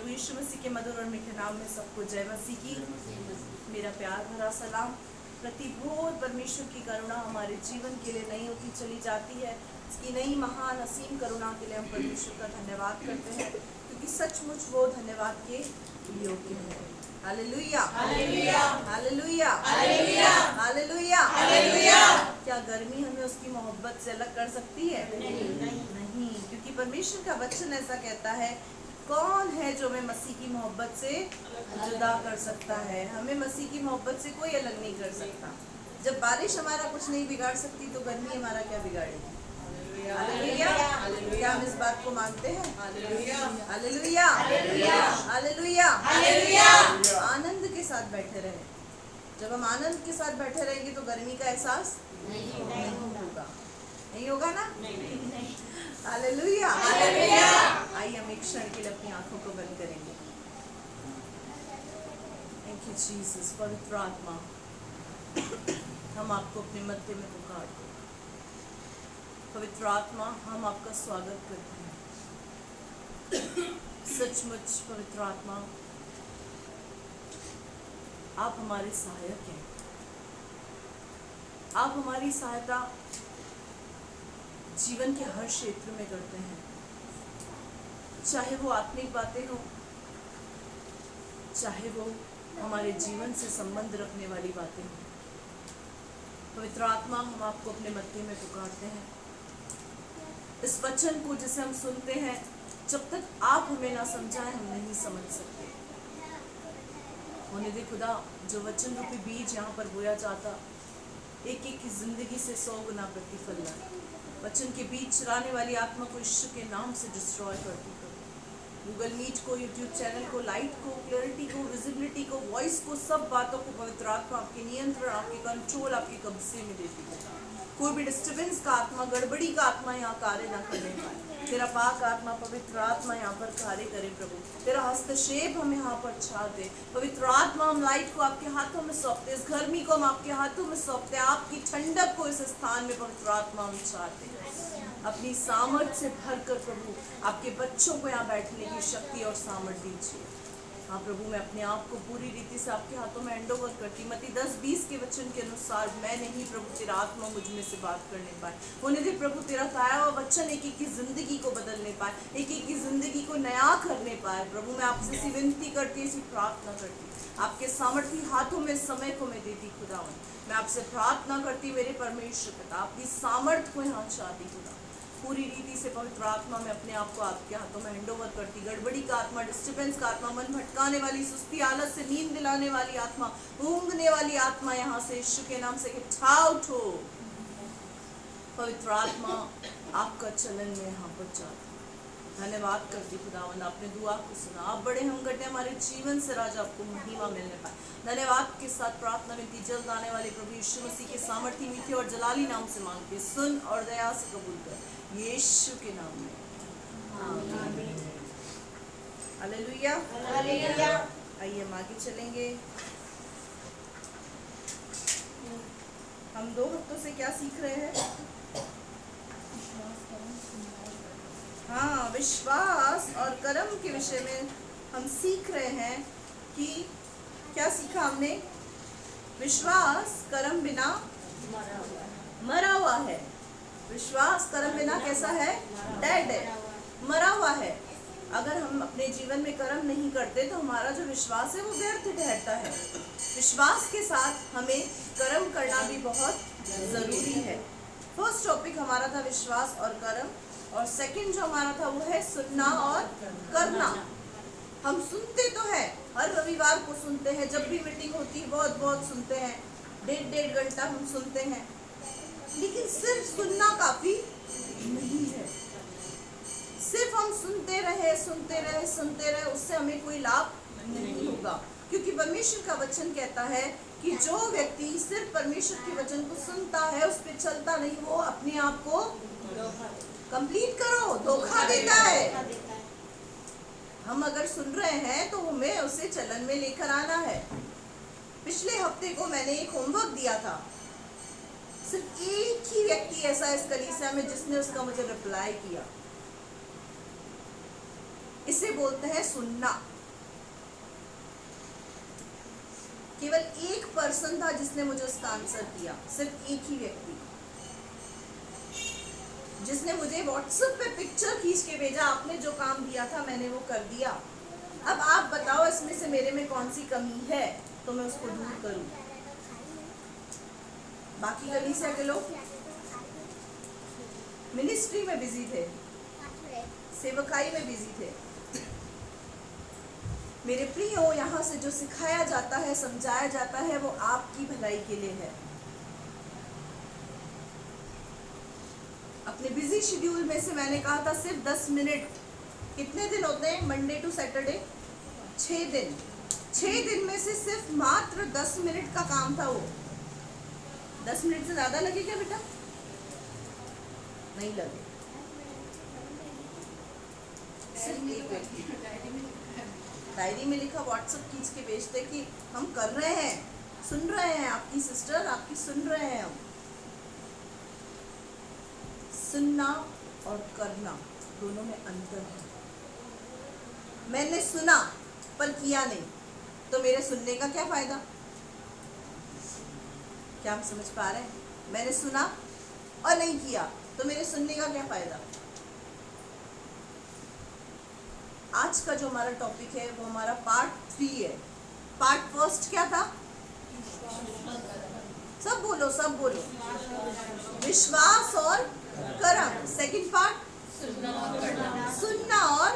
प्रभु यीशु मसीह के मधुर और मीठे नाम में सबको जय मसीह की मेरा प्यार भरा सलाम। प्रतिभोर परमेश्वर की करुणा हमारे जीवन के लिए नई होती चली जाती है। इसकी नई महान असीम करुणा के लिए हम परमेश्वर का धन्यवाद करते हैं, क्योंकि सचमुच वो धन्यवाद के योग्य है। Hallelujah, hallelujah, hallelujah, hallelujah, hallelujah, hallelujah. क्या गर्मी हमें उसकी मोहब्बत से अलग कर सकती है? नहीं, क्योंकि परमेश्वर का वचन ऐसा कहता है, कौन है जो हमें मसीह की मोहब्बत से जुदा कर सकता है? हमें मसीह की मोहब्बत से कोई अलग नहीं कर सकता। जब बारिश हमारा कुछ नहीं बिगाड़ सकती, तो गर्मी हमारा क्या बिगाड़ेगी? हालेलुया, क्या हम इस बात को मानते हैं? Hallelujah, hallelujah, hallelujah, hallelujah. आनंद के साथ बैठे रहे। जब हम आनंद के साथ बैठे रहेंगे तो गर्मी का एहसास नहीं होगा। नहीं होगा ना? Hallelujah, hallelujah. आइए हम एक क्षण के लिए अपनी आंखों को बंद करेंगे। Thank you Jesus. पवित्र आत्मा, हम आपको अपने मध्य में पुकारते हैं। पवित्र आत्मा, हम आपका स्वागत करते हैं। सचमुच पवित्र आत्मा, आप हमारे सहायक हैं। आप हमारी सहायता जीवन के हर क्षेत्र में करते हैं, चाहे वो आत्मिक बातें हो, चाहे वो हमारे जीवन से संबंध रखने वाली बातें हो। पवित्र आत्मा, हम आपको अपने मध्य में पुकारते हैं। इस वचन को जिसे हम सुनते हैं, जब तक आप हमें ना समझाएं, हम नहीं समझ सकते। होने दे खुदा, जो वचन रूपी बीज यहाँ पर बोया जाता, एक एक की जिंदगी से 100 गुना प्रतिफल लाए। वचन के बीच चलाने वाली आत्मा को यीशु के नाम से डिस्ट्रॉय करती करो। गूगल मीट को, यूट्यूब चैनल को, लाइट को, क्लैरिटी को, विजिबिलिटी को, वॉइस को, सब बातों को पवित्र आत्मा आपके नियंत्रण, आपके कंट्रोल, आपके कब्जे में देती है। कोई भी डिस्टर्बेंस का आत्मा, गड़बड़ी का आत्मा यहाँ कार्य न करने पाए। तेरा पाक आत्मा, पवित्र आत्मा यहाँ पर कार्य करे। प्रभु, तेरा हस्तक्षेप हम यहाँ पर छा दे। पवित्र आत्मा, हम लाइट को आपके हाथों में सौंपते, इस गर्मी को हम आपके हाथों में सौंपते, आपकी ठंडक को इस स्थान में पवित्र आत्मा हम चाहते हैं। अपनी सामर्थ से भरकर प्रभु आपके बच्चों को यहाँ बैठने की शक्ति और सामर्थ दीजिए। हाँ प्रभु, मैं अपने आप को पूरी रीति से आपके हाथों में हैंड ओवर करती। मत्ती 10:20 के वचन के अनुसार मैं नहीं प्रभु, तेरा आत्मा मुझ में से बात करने पाए। होने दे प्रभु, तेरा कहा हुआ वचन एक एक की जिंदगी को बदलने पाए, एक एक की जिंदगी को नया करने पाए। प्रभु, मैं आपसे ऐसी विनती करती, ऐसी प्रार्थना करती, आपके सामर्थी हाथों में समय को मैं देती। खुदावन, मैं आपसे प्रार्थना करती, मेरे परमेश्वर पिता, आपकी सामर्थ को यहाँ चाहती। खुदा, पूरी रीति से पवित्र आत्मा में अपने आप को आपके हाथों में हैंड ओवर करती। गड़बड़ी का आत्मा, डिस्टर्बेंस का आत्मा, मन भटकाने वाली, सुस्ती, आलस से नींद दिलाने वाली आत्मा, ऊँघने वाली आत्मा यहाँ से यीशु के नाम से उठा उठो। पवित्र आत्मा, आपका चलन में यहाँ पर जाती। धन्यवाद करती खुदावंद, आपने दुआ को सुना। आप बड़े हम घटे हमारे जीवन से राजा, आपको महिमा मिलने पाए। धन्यवाद के साथ प्रार्थना विनती जल्द आने वाले प्रभु यीशु मसीह के सामर्थी, मीठे और जलाली नाम से मांगते, सुन और दया से कबूल कर, यीशु के नाम में आमीन। Hallelujah, hallelujah. आइए हम आगे चलेंगे। हम 2 हफ्तों से क्या सीख रहे हैं? हाँ, विश्वास और कर्म के विषय में हम सीख रहे हैं कि क्या सीखा हमने? विश्वास कर्म बिना मरा हुआ है। विश्वास कर्म बिना कैसा है? डेड है, मरा हुआ है। अगर हम अपने जीवन में कर्म नहीं करते तो हमारा जो विश्वास है वो व्यर्थ ठहरता है। विश्वास के साथ हमें कर्म करना भी बहुत ज़रूरी है। फर्स्ट टॉपिक हमारा था विश्वास और कर्म, और सेकंड जो हमारा था वो है सुनना और करना। हम सुनते तो हैं, हर रविवार को सुनते हैं, जब भी मीटिंग होती है बहुत सुनते हैं, 1.5 घंटा हम सुनते हैं, लेकिन सिर्फ सुनना काफ़ी नहीं है। सिर्फ हम सुनते रहे, उससे हमें कोई लाभ नहीं होगा, क्योंकि परमेश्वर का वचन कहता है कि जो व्यक्ति सिर्फ परमेश्वर के वचन को सुनता है, उस पर चलता नहीं, वो अपने आप को कंप्लीट करो धोखा देता है। हम अगर सुन रहे हैं तो हमें उसे चलन में लेकर आना है। पिछले हफ्ते को मैंने एक होमवर्क दिया था, सिर्फ एक ही व्यक्ति ऐसा इस कलीसिया में जिसने उसका मुझे रिप्लाई किया। इसे बोलते हैं सुनना। केवल एक पर्सन था जिसने मुझे उसका आंसर दिया, सिर्फ एक ही व्यक्ति, जिसने मुझे व्हाट्सएप पे पिक्चर खींच के भेजा, आपने जो काम दिया था मैंने वो कर दिया, अब आप बताओ इसमें से मेरे में कौन सी कमी है तो मैं उसको दूर करूं। बाकी कलीसिया के लोग मिनिस्ट्री में बिजी थे, सेवकाई में बिजी थे। मेरे प्रियो, यहाँ से जो सिखाया जाता है, समझाया जाता है, वो आपकी भलाई के लिए है। अपने बिजी शेड्यूल में से मैंने कहा था सिर्फ 10 मिनट, कितने दिन होते हैं मंडे टू सैटरडे? 6 दिन। 6 दिन में से सिर्फ मात्र 10 मिनट का काम था वो। 10 मिनट से ज्यादा लगे क्या बेटा? नहीं लगे। सिर्फ एक व्यक्ति डायरी में लिखा, व्हाट्सएप खींच के भेजते कि हम कर रहे हैं, सुन रहे हैं, आपकी सिस्टर आपकी सुन रहे हैं। हम सुनना और करना दोनों में अंतर है। मैंने सुना पर किया नहीं तो मेरे सुनने का क्या फायदा? क्या हम समझ पा रहे हैं? मैंने सुना और नहीं किया तो मेरे सुनने का क्या फायदा? आज का जो हमारा टॉपिक है वो हमारा पार्ट 3 है। पार्ट फर्स्ट क्या था? सब बोलो, सब बोलो। विश्वास और कर्म। सेकंड पार्ट सुनना और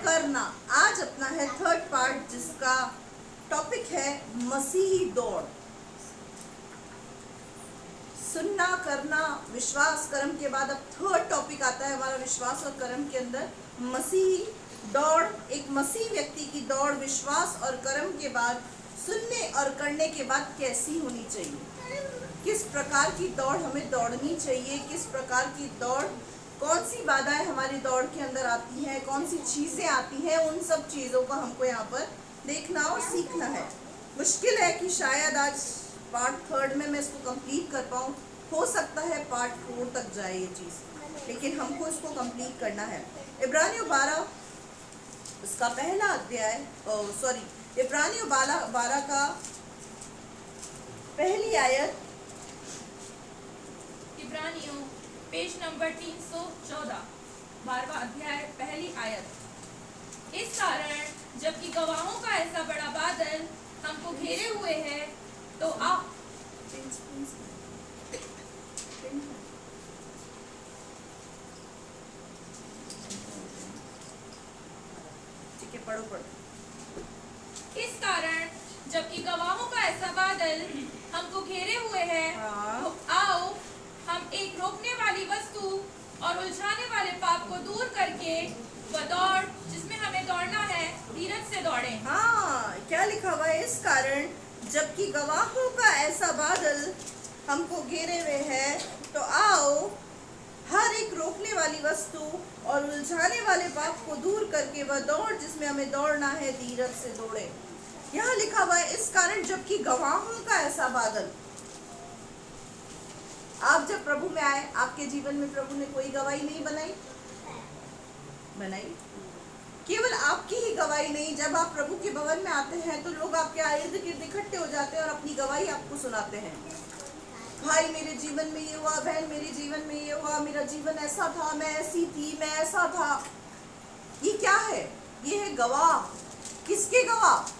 करना। आज अपना है थर्ड पार्ट, जिसका टॉपिक है मसीही दौड़। सुनना, करना, विश्वास, कर्म के बाद अब थर्ड टॉपिक आता है हमारा विश्वास और कर्म के अंदर मसीही दौड़। एक मसीह व्यक्ति की दौड़ विश्वास और कर्म के बाद, सुनने और करने के बाद कैसी होनी चाहिए, किस प्रकार की दौड़ हमें दौड़नी चाहिए, किस प्रकार की दौड़, कौन सी बाधाएं हमारी दौड़ के अंदर आती हैं, कौन सी चीजें आती हैं, उन सब चीजों को हमको यहाँ पर देखना और सीखना है। मुश्किल है कि शायद आज पार्ट थर्ड में मैं इसको कंप्लीट कर पाऊँ, हो सकता है पार्ट 4 तक जाए ये चीज़, लेकिन हमको इसको कंप्लीट करना है। इब्रानियों 12 इसका पहला अध्याय, इब्रानियों 12 का पहली आयत। इब्रानियों पेज नंबर 314, 12वां अध्याय, पहली आयत। इस कारण जबकि गवाहों का ऐसा बड़ा बादल हमको घेरे हुए है तो आप पढ़ो। इस कारण जबकि गवाहों का ऐसा बादल हमको घेरे हुए है तो आओ हम एक रोकने वाली वस्तु और उलझाने वाले पाप को दूर करके वह दौड़ जिसमें हमें दौड़ना है धीरज से दौड़े। हाँ, क्या लिखा हुआ है? इस कारण जबकि गवाहों का ऐसा बादल हमको घेरे हुए है तो आओ हर एक रोकने वाली वस्तु और उलझाने वाले पाप को दूर करके वह दौड़ जिसमें हमें दौड़ना है धीरज से दौड़े। यहाँ लिखा हुआ है इस कारण जबकि गवाहों का ऐसा बादल। आप जब प्रभु में आए, आपके जीवन में प्रभु ने कोई गवाही नहीं बनाई? केवल आपकी ही गवाही नहीं, जब आप प्रभु के भवन में आते हैं तो लोग आपके इर्द गिर्द इकट्ठे हो जाते हैं और अपनी गवाही आपको सुनाते हैं। भाई मेरे जीवन में ये हुआ, बहन मेरे जीवन में ये हुआ, मेरा जीवन ऐसा था, मैं ऐसी थी, मैं ऐसा था। ये क्या है? ये है गवाह। किसके गवाह?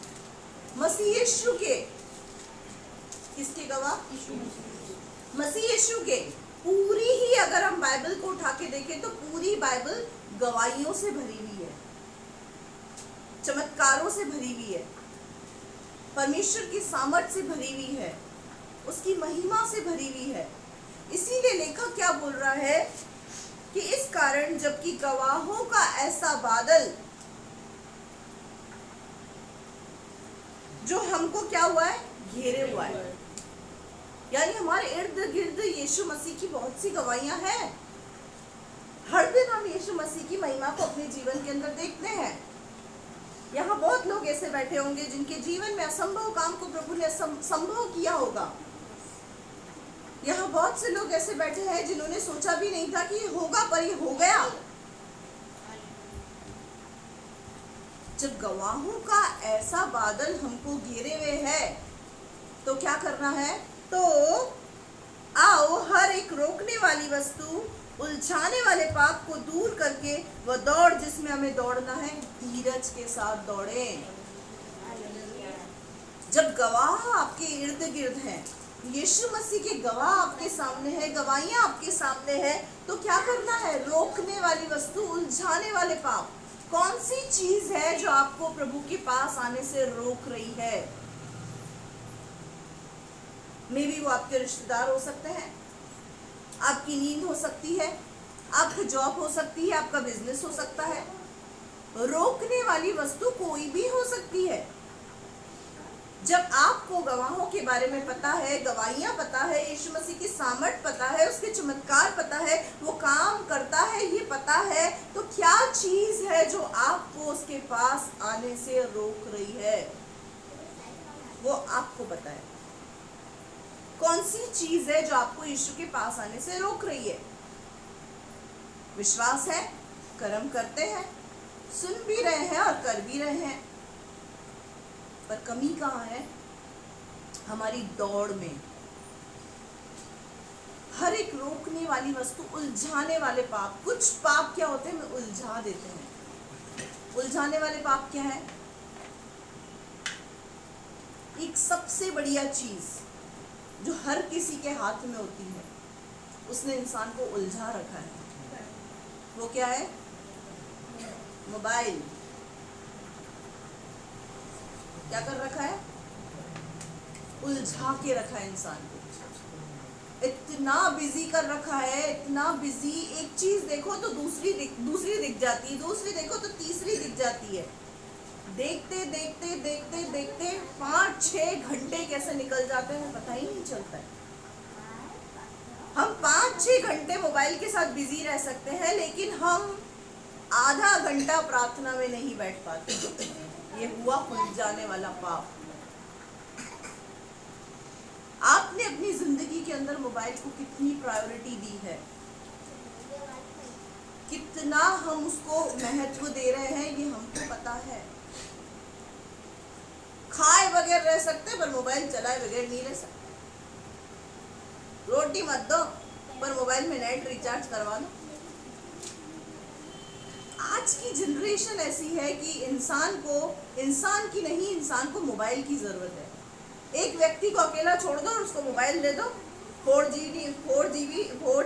मसीह यीशु के। किसके गवाह? मसीह यीशु के। पूरी ही अगर हम बाइबल को उठा के देखें तो पूरी बाइबल गवाहियों से भरी हुई है, चमत्कारों से भरी हुई है, परमेश्वर की सामर्थ से भरी हुई है, उसकी महिमा से भरी हुई है। इसीलिए लेखक क्या बोल रहा है कि इस कारण जबकि गवाहों का ऐसा बादल जो हमको क्या हुआ है? घेरे हुआ है। यानी हमारे इर्द गिर्द यीशु मसीह की बहुत सी गवाहियां हैं। हर दिन हम यीशु मसीह की महिमा को अपने जीवन के अंदर देखते हैं। यहाँ बहुत लोग ऐसे बैठे होंगे जिनके जीवन में असंभव काम को प्रभु ने संभव किया होगा। यहाँ बहुत से लोग ऐसे बैठे हैं जिन्होंने सोचा भी नहीं था कि ये होगा, पर ये हो गया। जब गवाहों का ऐसा बादल हमको घेरे हुए है तो क्या करना है? तो आओ हर एक रोकने वाली वस्तु, उलझाने वाले पाप को दूर करके वह दौड़ जिसमें हमें दौड़ना है, धीरज के साथ दौड़ें। जब गवाह आपके इर्द गिर्द हैं, यीशु मसीह के गवाह आपके सामने है, गवाहियां आपके सामने है, तो क्या करना है? रोकने वाली वस्तु, उलझाने वाले पाप। कौन सी चीज है जो आपको प्रभु के पास आने से रोक रही है? मे बी वो आपके रिश्तेदार हो सकते हैं, आपकी नींद हो सकती है, आपकी जॉब हो सकती है, आपका बिजनेस हो सकता है। रोकने वाली वस्तु कोई भी हो सकती है। जब आपको गवाहों के बारे में पता है, गवाहियां पता है, यीशु मसीह की सामर्थ पता है, उसके चमत्कार पता है, वो काम करता है, ये पता है, तो क्या चीज है जो आपको उसके पास आने से रोक रही है? वो आपको पता है। कौन सी चीज है जो आपको यीशु के पास आने से रोक रही है? विश्वास है, कर्म करते हैं, सुन भी रहे हैं और कर भी रहे हैं, पर कमी कहाँ है? हमारी दौड़ में। हर एक रोकने वाली वस्तु, उलझाने वाले पाप। कुछ पाप क्या होते हैं? उलझा देते हैं। उलझाने वाले पाप क्या है? एक सबसे बढ़िया चीज जो हर किसी के हाथ में होती है, उसने इंसान को उलझा रखा है। वो क्या है? मोबाइल। क्या कर रखा है? उलझा के रखा है इंसान को। इतना बिजी कर रखा है, इतना बिजी, एक चीज देखो तो दूसरी दिख जाती है, दूसरी देखो तो तीसरी दिख जाती है। देखते देखते देखते देखते 5-6 घंटे कैसे निकल जाते हैं पता ही नहीं चलता है। हम 5-6 घंटे मोबाइल के साथ बिजी रह सकते हैं, लेकिन हम आधा घंटा प्रार्थना में नहीं बैठ पाते। ये हुआ उलझाने वाला पाप। आपने अपनी जिंदगी के अंदर मोबाइल को कितनी प्रायोरिटी दी है, कितना हम उसको महत्व दे रहे हैं, ये हमको पता है। खाए बगैर रह सकते पर मोबाइल चलाए बगैर नहीं रह सकते। रोटी मत दो पर मोबाइल में नेट रिचार्ज करवा दो। आज की जनरेशन ऐसी है कि इंसान की नहीं, इंसान को मोबाइल की जरूरत है। एक व्यक्ति को अकेला छोड़ दो और उसको मोबाइल दे दो, 4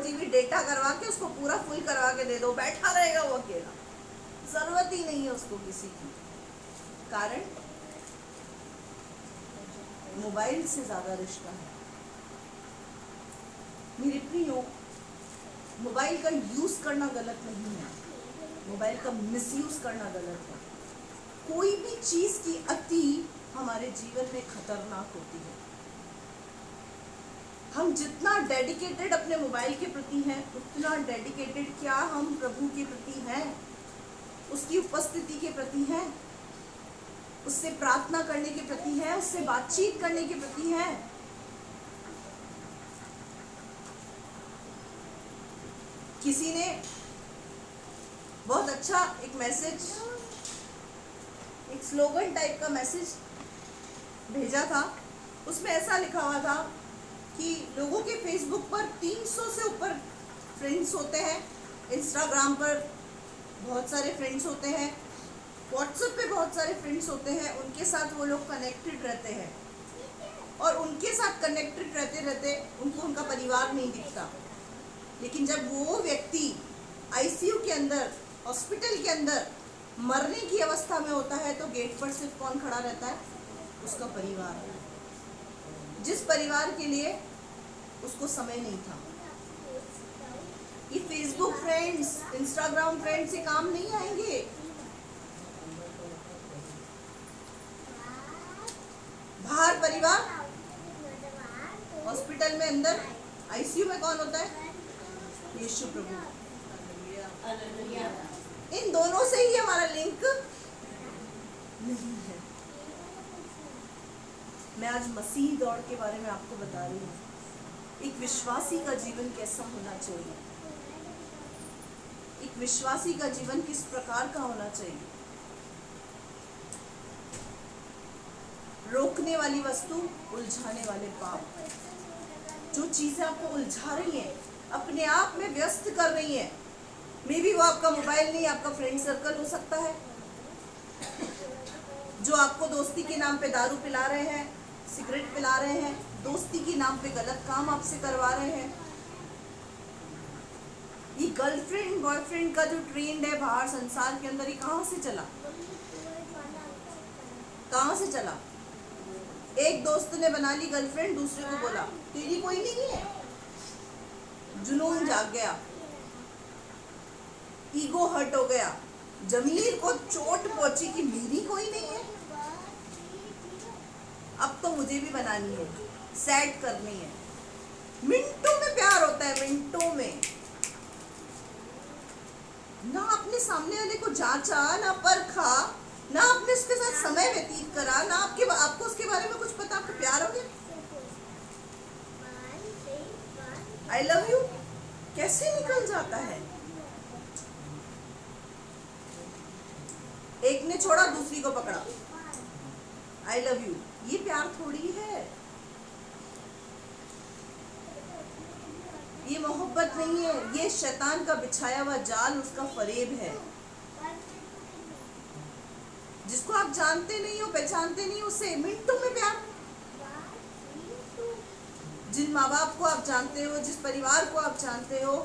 GB डेटा करवा के उसको पूरा फुल करवा के दे दो, बैठा रहेगा वो अकेला। जरूरत ही नहीं है उसको किसी की। कारण मोबाइल से ज्यादा रिश्ता है। मेरे प्रियो, मोबाइल का यूज करना गलत नहीं है, मोबाइल का मिसयूज करना गलत है। कोई भी चीज की अति हमारे जीवन में खतरनाक होती है। हम जितना डेडिकेटेड अपने मोबाइल के प्रति हैं, उतना डेडिकेटेड क्या हम प्रभु के प्रति हैं, उसकी उपस्थिति के प्रति हैं, उससे प्रार्थना करने के प्रति हैं, उससे बातचीत करने के प्रति हैं। किसी ने बहुत अच्छा एक मैसेज, एक स्लोगन टाइप का मैसेज भेजा था। उसमें ऐसा लिखा हुआ था कि लोगों के फेसबुक पर 300 से ऊपर फ्रेंड्स होते हैं, इंस्टाग्राम पर बहुत सारे फ्रेंड्स होते हैं, व्हाट्सएप पे बहुत सारे फ्रेंड्स होते हैं। उनके साथ वो लोग कनेक्टेड रहते हैं और उनके साथ कनेक्टेड रहते रहते उनको उनका परिवार नहीं दिखता। लेकिन जब वो व्यक्ति आईसीयू के अंदर, हॉस्पिटल के अंदर मरने की अवस्था में होता है, तो गेट पर सिर्फ कौन खड़ा रहता है? उसका परिवार, जिस परिवार के लिए उसको समय नहीं था। ये फेसबुक फ्रेंड्स, इंस्टाग्राम फ्रेंड्स से काम नहीं आएंगे। बाहर परिवार, हॉस्पिटल में अंदर आईसीयू में कौन होता है? यीशु प्रभु। इन दोनों से ही हमारा लिंक नहीं है। मैं आज मसीह दौड़ के बारे में आपको बता रही हूँ। एक विश्वासी का जीवन कैसा होना चाहिए, एक विश्वासी का जीवन किस प्रकार का होना चाहिए। रोकने वाली वस्तु, उलझाने वाले पाप। जो चीजें आपको उलझा रही हैं, अपने आप में व्यस्त कर रही हैं, मे बी वो आपका मोबाइल नहीं, आपका फ्रेंड सर्कल हो सकता है, जो आपको दोस्ती के नाम पे दारू पिला रहे हैं, सिगरेट पिला रहे हैं, दोस्ती के नाम पे गलत काम आपसे करवा रहे हैं। ये गर्लफ्रेंड बॉयफ्रेंड का जो ट्रेंड है बाहर संसार के अंदर, ये कहां से चला? कहां से चला? एक दोस्त ने बना ली गर्लफ्रेंड, दूसरे को बोला तेरी कोई नहीं है। जुनून जाग गया, ईगो हर्ट हो गया, जमीर को चोट पहुंची कि मेरी कोई नहीं है, अब तो मुझे भी बनानी है, सैड करनी है। मिनटों में प्यार होता है, मिनटों में। ना अपने सामने वाले को जांचा, ना परखा, ना आपने उसके साथ समय व्यतीत करा, ना आपको उसके बारे में कुछ पता, आपको प्यार हो गया। आई लव यू कैसे निकल जाता है? एक ने छोड़ा, दूसरी को पकड़ा, आई लव यू। ये प्यार थोड़ी है, ये मोहब्बत नहीं है, ये शैतान का बिछाया हुआ जाल, उसका फरेब है। जिसको आप जानते नहीं हो, पहचानते नहीं हो, उससे मिनटों में प्यार। जिन माँ बाप को आप जानते हो, जिस परिवार को आप जानते हो,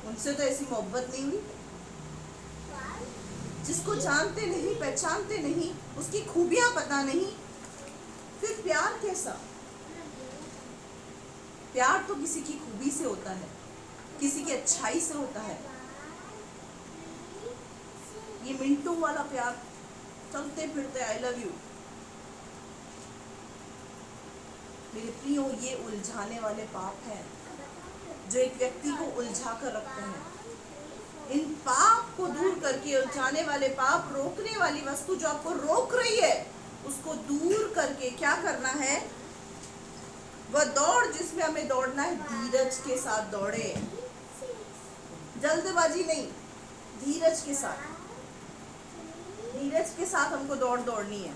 उनसे तो ऐसी मोहब्बत नहीं हुई। जिसको जानते नहीं, पहचानते नहीं, उसकी खूबियां पता नहीं, फिर प्यार कैसा? प्यार तो किसी की खूबी से होता है, किसी की अच्छाई से होता है। ये मिनटों वाला प्यार, चलते फिरते आई लव यू, मेरे प्रियो, ये उलझाने वाले पाप हैं जो एक व्यक्ति को उलझा कर रखते हैं। इन पाप को दूर करके, उलझाने वाले पाप, रोकने वाली वस्तु जो आपको रोक रही है, उसको दूर करके क्या करना है? वह दौड़ जिसमें हमें दौड़ना है, धीरज के साथ दौड़े, जल्दबाजी नहीं, धीरज के साथ। धीरज के साथ हमको दौड़नी है।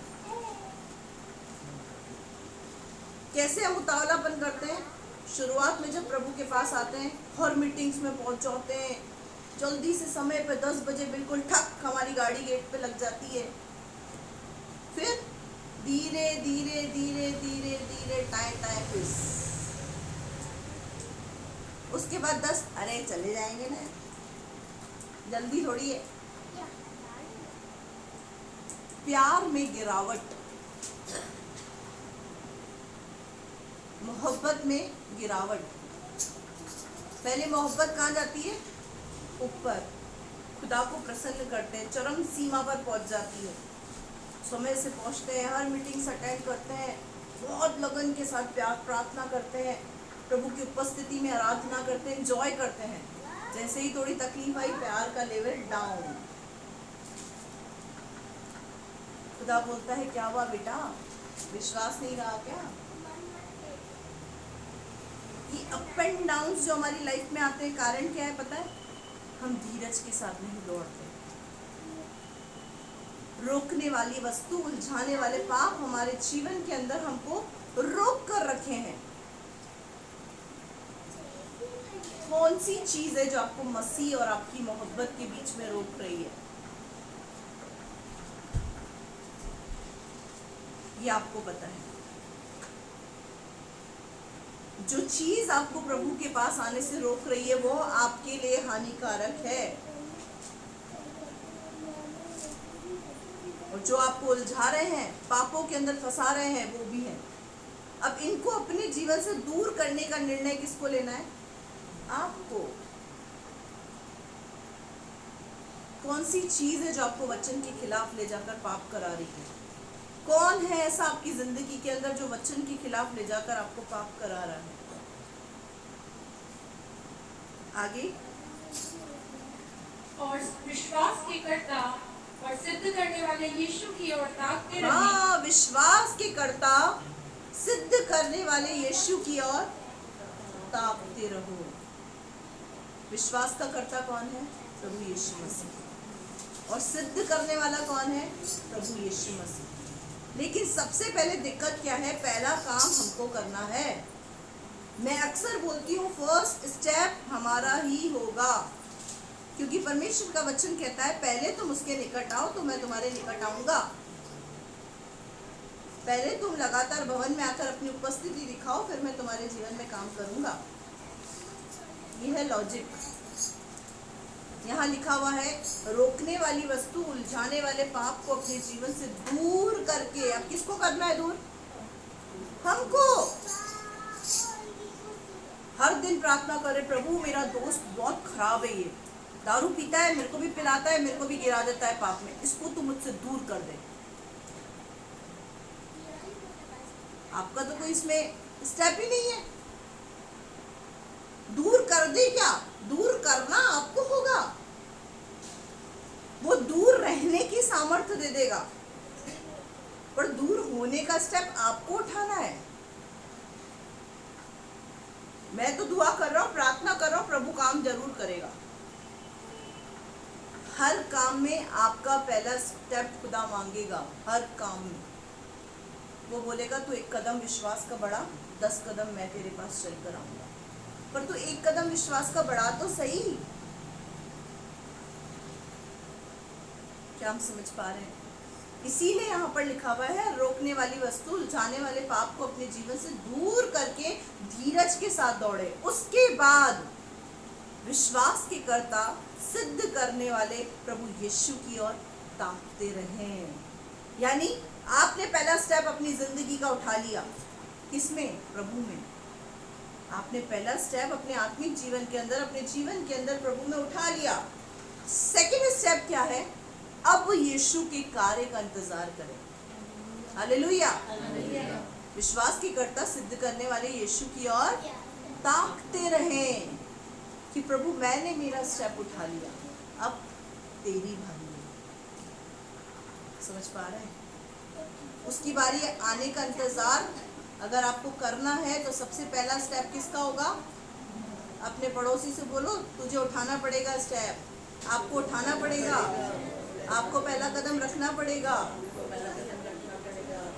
कैसे हम उतावलापन करते हैं? शुरुआत में जब प्रभु के पास आते हैं, हर मीटिंग्स में पहुंच जाते हैं, जल्दी से समय पे 10 बजे बिल्कुल ठक हमारी गाड़ी गेट पे लग जाती है। फिर धीरे धीरे धीरे धीरे धीरे टाइम फिस। उसके बाद 10, अरे चले जाएंगे ना, जल्दी थोड़ी है। प्यार में गिरावट, मोहब्बत में गिरावट। पहले मोहब्बत कहाँ जाती है? ऊपर, खुदा को प्रसन्न करते हैं, चरम सीमा पर पहुंच जाती है, समय से पहुंचते हैं, हर मीटिंग्स अटेंड करते हैं, बहुत लगन के साथ प्यार प्रार्थना करते हैं, प्रभु की उपस्थिति में आराधना करते हैं, एंजॉय करते हैं। जैसे ही थोड़ी तकलीफ आई, प्यार का लेवल डाउन। खुदा बोलता है क्या हुआ बेटा, विश्वास नहीं रहा क्या? ये अप एंड डाउन जो हमारी लाइफ में आते हैं, कारण क्या है पता है? हम धीरज के साथ नहीं दौड़ते। रोकने वाली वस्तु, उलझाने वाले पाप हमारे जीवन के अंदर हमको रोक कर रखे हैं। कौन सी चीज है जो आपको मसीह और आपकी मोहब्बत के बीच में रोक रही है? ये आपको पता है। जो चीज आपको प्रभु के पास आने से रोक रही है, वो आपके लिए हानिकारक है, और जो आपको उलझा रहे हैं, पापों के अंदर फंसा रहे हैं, वो भी है। अब इनको अपने जीवन से दूर करने का निर्णय किसको लेना है? आपको। कौन सी चीज है जो आपको वचन के खिलाफ ले जाकर पाप करा रही है? कौन है ऐसा आपकी जिंदगी के अंदर जो वचन के खिलाफ ले जाकर आपको पाप करा रहा है? आगे, और विश्वास के कर्ता और सिद्ध करने वाले यीशु की ओर ताकते रहिए। हाँ, विश्वास के कर्ता, सिद्ध करने वाले यीशु की ओर ताकते रहो। विश्वास का कर्ता कौन है? प्रभु यीशु मसीह। और सिद्ध करने वाला कौन है? प्रभु यीशु मसीह। लेकिन सबसे पहले दिक्कत क्या है? पहला काम हमको करना है। मैं अक्सर बोलती हूँ फर्स्ट स्टेप हमारा ही होगा, क्योंकि परमेश्वर का वचन कहता है पहले तुम उसके निकट आओ तो मैं तुम्हारे निकट आऊंगा। पहले तुम लगातार भवन में आकर अपनी उपस्थिति दिखाओ, फिर मैं तुम्हारे जीवन में काम करूंगा। ये है लॉजिक। यहाँ लिखा हुआ है रोकने वाली वस्तु, उलझाने वाले पाप को अपने जीवन से दूर करके। अब किसको करना है दूर? हमको। हर दिन प्रार्थना करे, प्रभु मेरा दोस्त बहुत खराब है, ये दारू पीता है, मेरे को भी पिलाता है, मेरे को भी गिरा देता है पाप में, इसको तू मुझसे दूर कर दे। आपका तो कोई इसमें स्टेप ही नहीं है। दूर कर दे क्या? दूर करना आपको होगा। वो दूर रहने की सामर्थ्य दे देगा, पर दूर होने का स्टेप आपको उठाना है। मैं तो दुआ कर रहा हूं, प्रार्थना कर रहा हूं, प्रभु काम जरूर करेगा। हर काम में आपका पहला स्टेप खुदा मांगेगा। हर काम में वो बोलेगा तू एक कदम विश्वास का बढ़ा, 10 कदम मैं तेरे पास चल कर आऊंगा। पर तू एक कदम विश्वास का बढ़ा तो सही। क्या हम समझ पा रहे हैं? इसीलिए यहाँ पर लिखा हुआ है रोकने वाली वस्तु, उलझाने वाले पाप को अपने जीवन से दूर करके धीरज के साथ दौड़े। उसके बाद विश्वास के कर्ता, सिद्ध करने वाले प्रभु यीशु की ओर ताकते रहें। यानी आपने पहला स्टेप अपनी जिंदगी का उठा लिया। किसमें? प्रभु में। आपने पहला स्टेप अपने आत्मिक जीवन के अंदर, अपने जीवन के अंदर प्रभु में उठा लिया। सेकंड स्टेप क्या है? अब यीशु के कार्य का इंतजार करें। हालेलुया। विश्वास की कर्ता, सिद्ध करने वाले यीशु की ओर ताकते रहें कि प्रभु मैंने मेरा स्टेप उठा लिया, अब तेरी बारी है। समझ पा रहे हैं? उसकी बारी आने का इंतजार अगर आपको करना है तो सबसे पहला स्टेप किसका होगा? अपने पड़ोसी से बोलो तुझे उठाना पड़ेगा स्टेप। आपको उठाना पड़ेगा, आपको पहला कदम रखना पड़ेगा।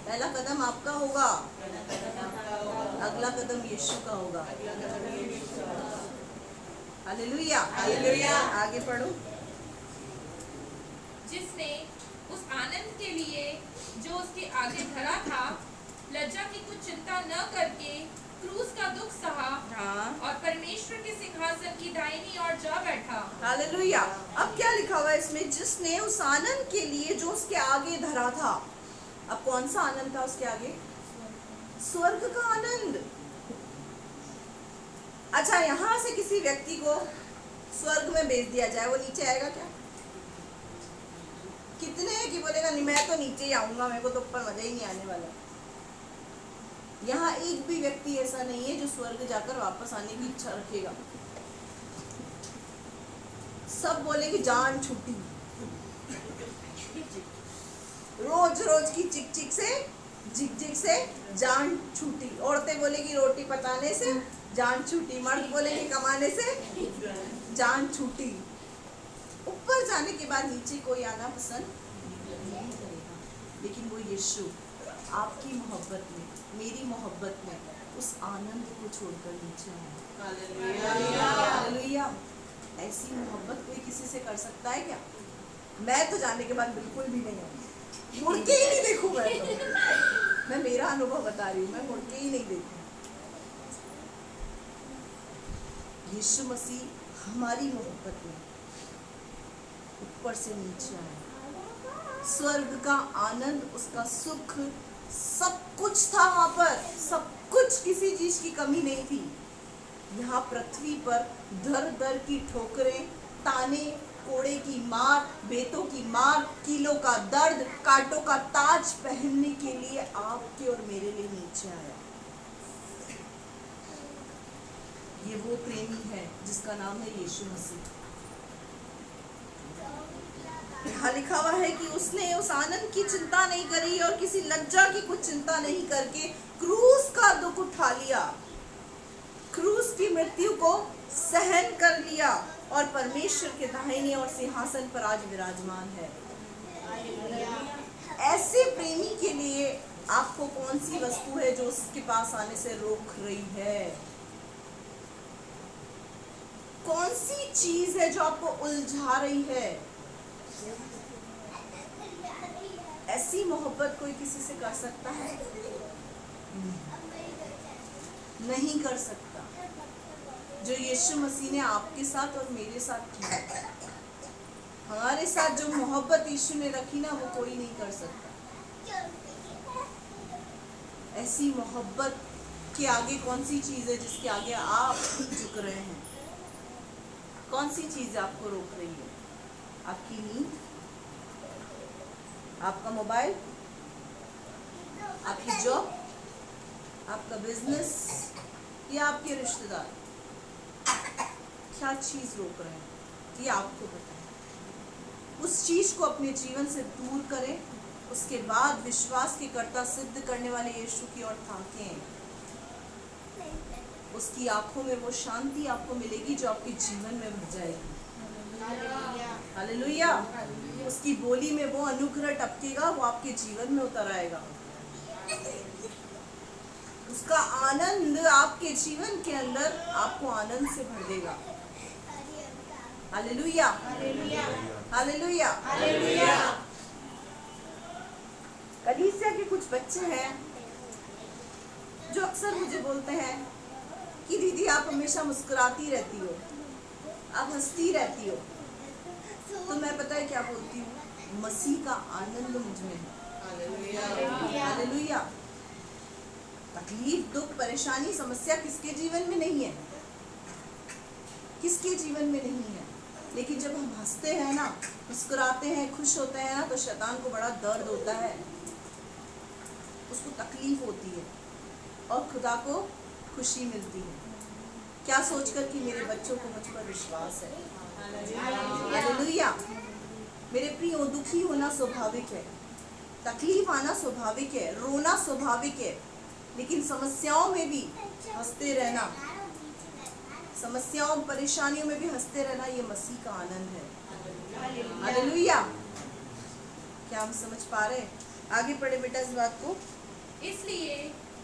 पहला कदम आपका होगा, अगला कदम यीशु का होगा। हालेलुया। हालेलुया। आगे पढ़ो। जिसने उस आनंद के लिए जो उसके आगे धरा था, लज्जा की कुछ चिंता न करके क्रूस का दुख सहा, और परमेश्वर के सिंहासन की दाहिनी ओर जा बैठा। हालेलुया। अब क्या लिखा हुआ है इसमें? जिसने उस आनंद के लिए जो उसके आगे धरा था। अब कौन सा आनंद था उसके आगे? स्वर्ग का आनंद। अच्छा, यहां से किसी व्यक्ति को स्वर्ग में भेज दिया जाए, वो नीचे आएगा क्या? कितने हैं कि बोलेगा नहीं मैं तो नीचे ही आऊंगा, मेरे को तो ऊपर मजा ही नहीं आने वाला। यहाँ एक भी व्यक्ति ऐसा नहीं है जो स्वर्ग जाकर वापस आने की इच्छा रखेगा। सब बोले कि जान छूटी। रोज रोज की चिक चिक से, झिक झिक से जान छूटी। औरतें बोलेगी रोटी पकाने से जान छूटी, मर्द बोलेगी कमाने से जान छूटी। ऊपर जाने के बाद नीचे कोई आना पसंद नहीं करेगा। लेकिन वो यीशु आपकी मोहब्बत में, मेरी मोहब्बत में उस आनंद को छोड़कर नीचे आया। हालेलुया। ऐसी मोहब्बत कोई किसी से कर सकता है क्या? मैं तो जाने के बाद बिल्कुल भी नहीं आऊंगी, मुड़ के ही नहीं देखूंगा। तो मैं मेरा अनुभव बता रही हूँ, मैं मुड़ के ही नहीं देखूंगा। यीशु मसीह हमारी मोहब्बत में ऊपर से नीचे आया। स्वर्ग का आनंद, उसका सुख, सब कुछ था वहां पर, सब कुछ, किसी चीज की कमी नहीं थी। यहाँ पृथ्वी पर दर दर की ठोकरें, ताने, कोड़े की मार, बेतों की मार, कीलों का दर्द, कांटों का ताज पहनने के लिए आपके और मेरे लिए नीचे आया। ये वो प्रेमी है जिसका नाम है यीशु मसीह। यहाँ लिखा हुआ है कि उसने उस आनंद की चिंता नहीं करी और किसी लज्जा की कुछ चिंता नहीं करके क्रूस का दुख उठा लिया, क्रूस की मृत्यु को सहन कर लिया और परमेश्वर के दाहिने और सिंहासन पर आज विराजमान है। ऐसे प्रेमी के लिए आपको कौन सी वस्तु है जो उसके पास आने से रोक रही है? कौन सी चीज है जो आपको उलझा रही है? ऐसी मोहब्बत कोई किसी से कर सकता है? नहीं कर सकता। जो यीशु मसीह ने आपके साथ और मेरे साथ किया, हमारे साथ जो मोहब्बत यीशु ने रखी ना, वो कोई नहीं कर सकता। ऐसी मोहब्बत के आगे कौन सी चीज है जिसके आगे आप झुक रहे हैं? कौन सी चीज आपको रोक रही है? आपकी नींद, आपका मोबाइल, आपकी जॉब, आपका बिजनेस या आपके रिश्तेदार? क्या चीज रोक रहे हैं ये आपको पता है। उस चीज को अपने जीवन से दूर करें, उसके बाद विश्वास के कर्ता सिद्ध करने वाले यीशु की ओर ताकें। उसकी आंखों में वो शांति आपको मिलेगी जो आपके जीवन में भर जाएगी। हालेलुया। उसकी बोली में वो अनुग्रह टपकेगा, वो आपके जीवन में उतर आएगा। उसका आनंद आपके जीवन के अंदर आपको आनंद से भर देगा। Hallelujah, hallelujah, hallelujah. कलीसिया के कुछ बच्चे हैं जो अक्सर मुझे बोलते हैं कि दीदी आप हमेशा मुस्कुराती रहती हो, आप हंसती रहती हो। तो मैं पता है क्या बोलती हूँ? मसीह का आनंद मुझ में है। हालेलुया। तकलीफ, दुख, परेशानी, समस्या किसके जीवन में नहीं है? किसके जीवन में नहीं है? लेकिन जब हम हंसते हैं ना, मुस्कुराते हैं, खुश होते हैं ना, तो शैतान को बड़ा दर्द होता है, उसको तकलीफ होती है और खुदा को खुशी मिलती है। क्या सोचकर कि मेरे बच्चों को मुझ पर विश्वास है। हालेलुया। मेरे प्रियो, दुखी होना स्वाभाविक है, तकलीफ आना स्वाभाविक है, रोना स्वाभाविक है, लेकिन समस्याओं में भी हंसते रहना, समस्याओं परेशानियों में भी हंसते रहना, ये मसीह का आनंद है। हालेलुया। क्या हम समझ पा रहे? आगे पढ़े बेटा इस बात को। इसलिए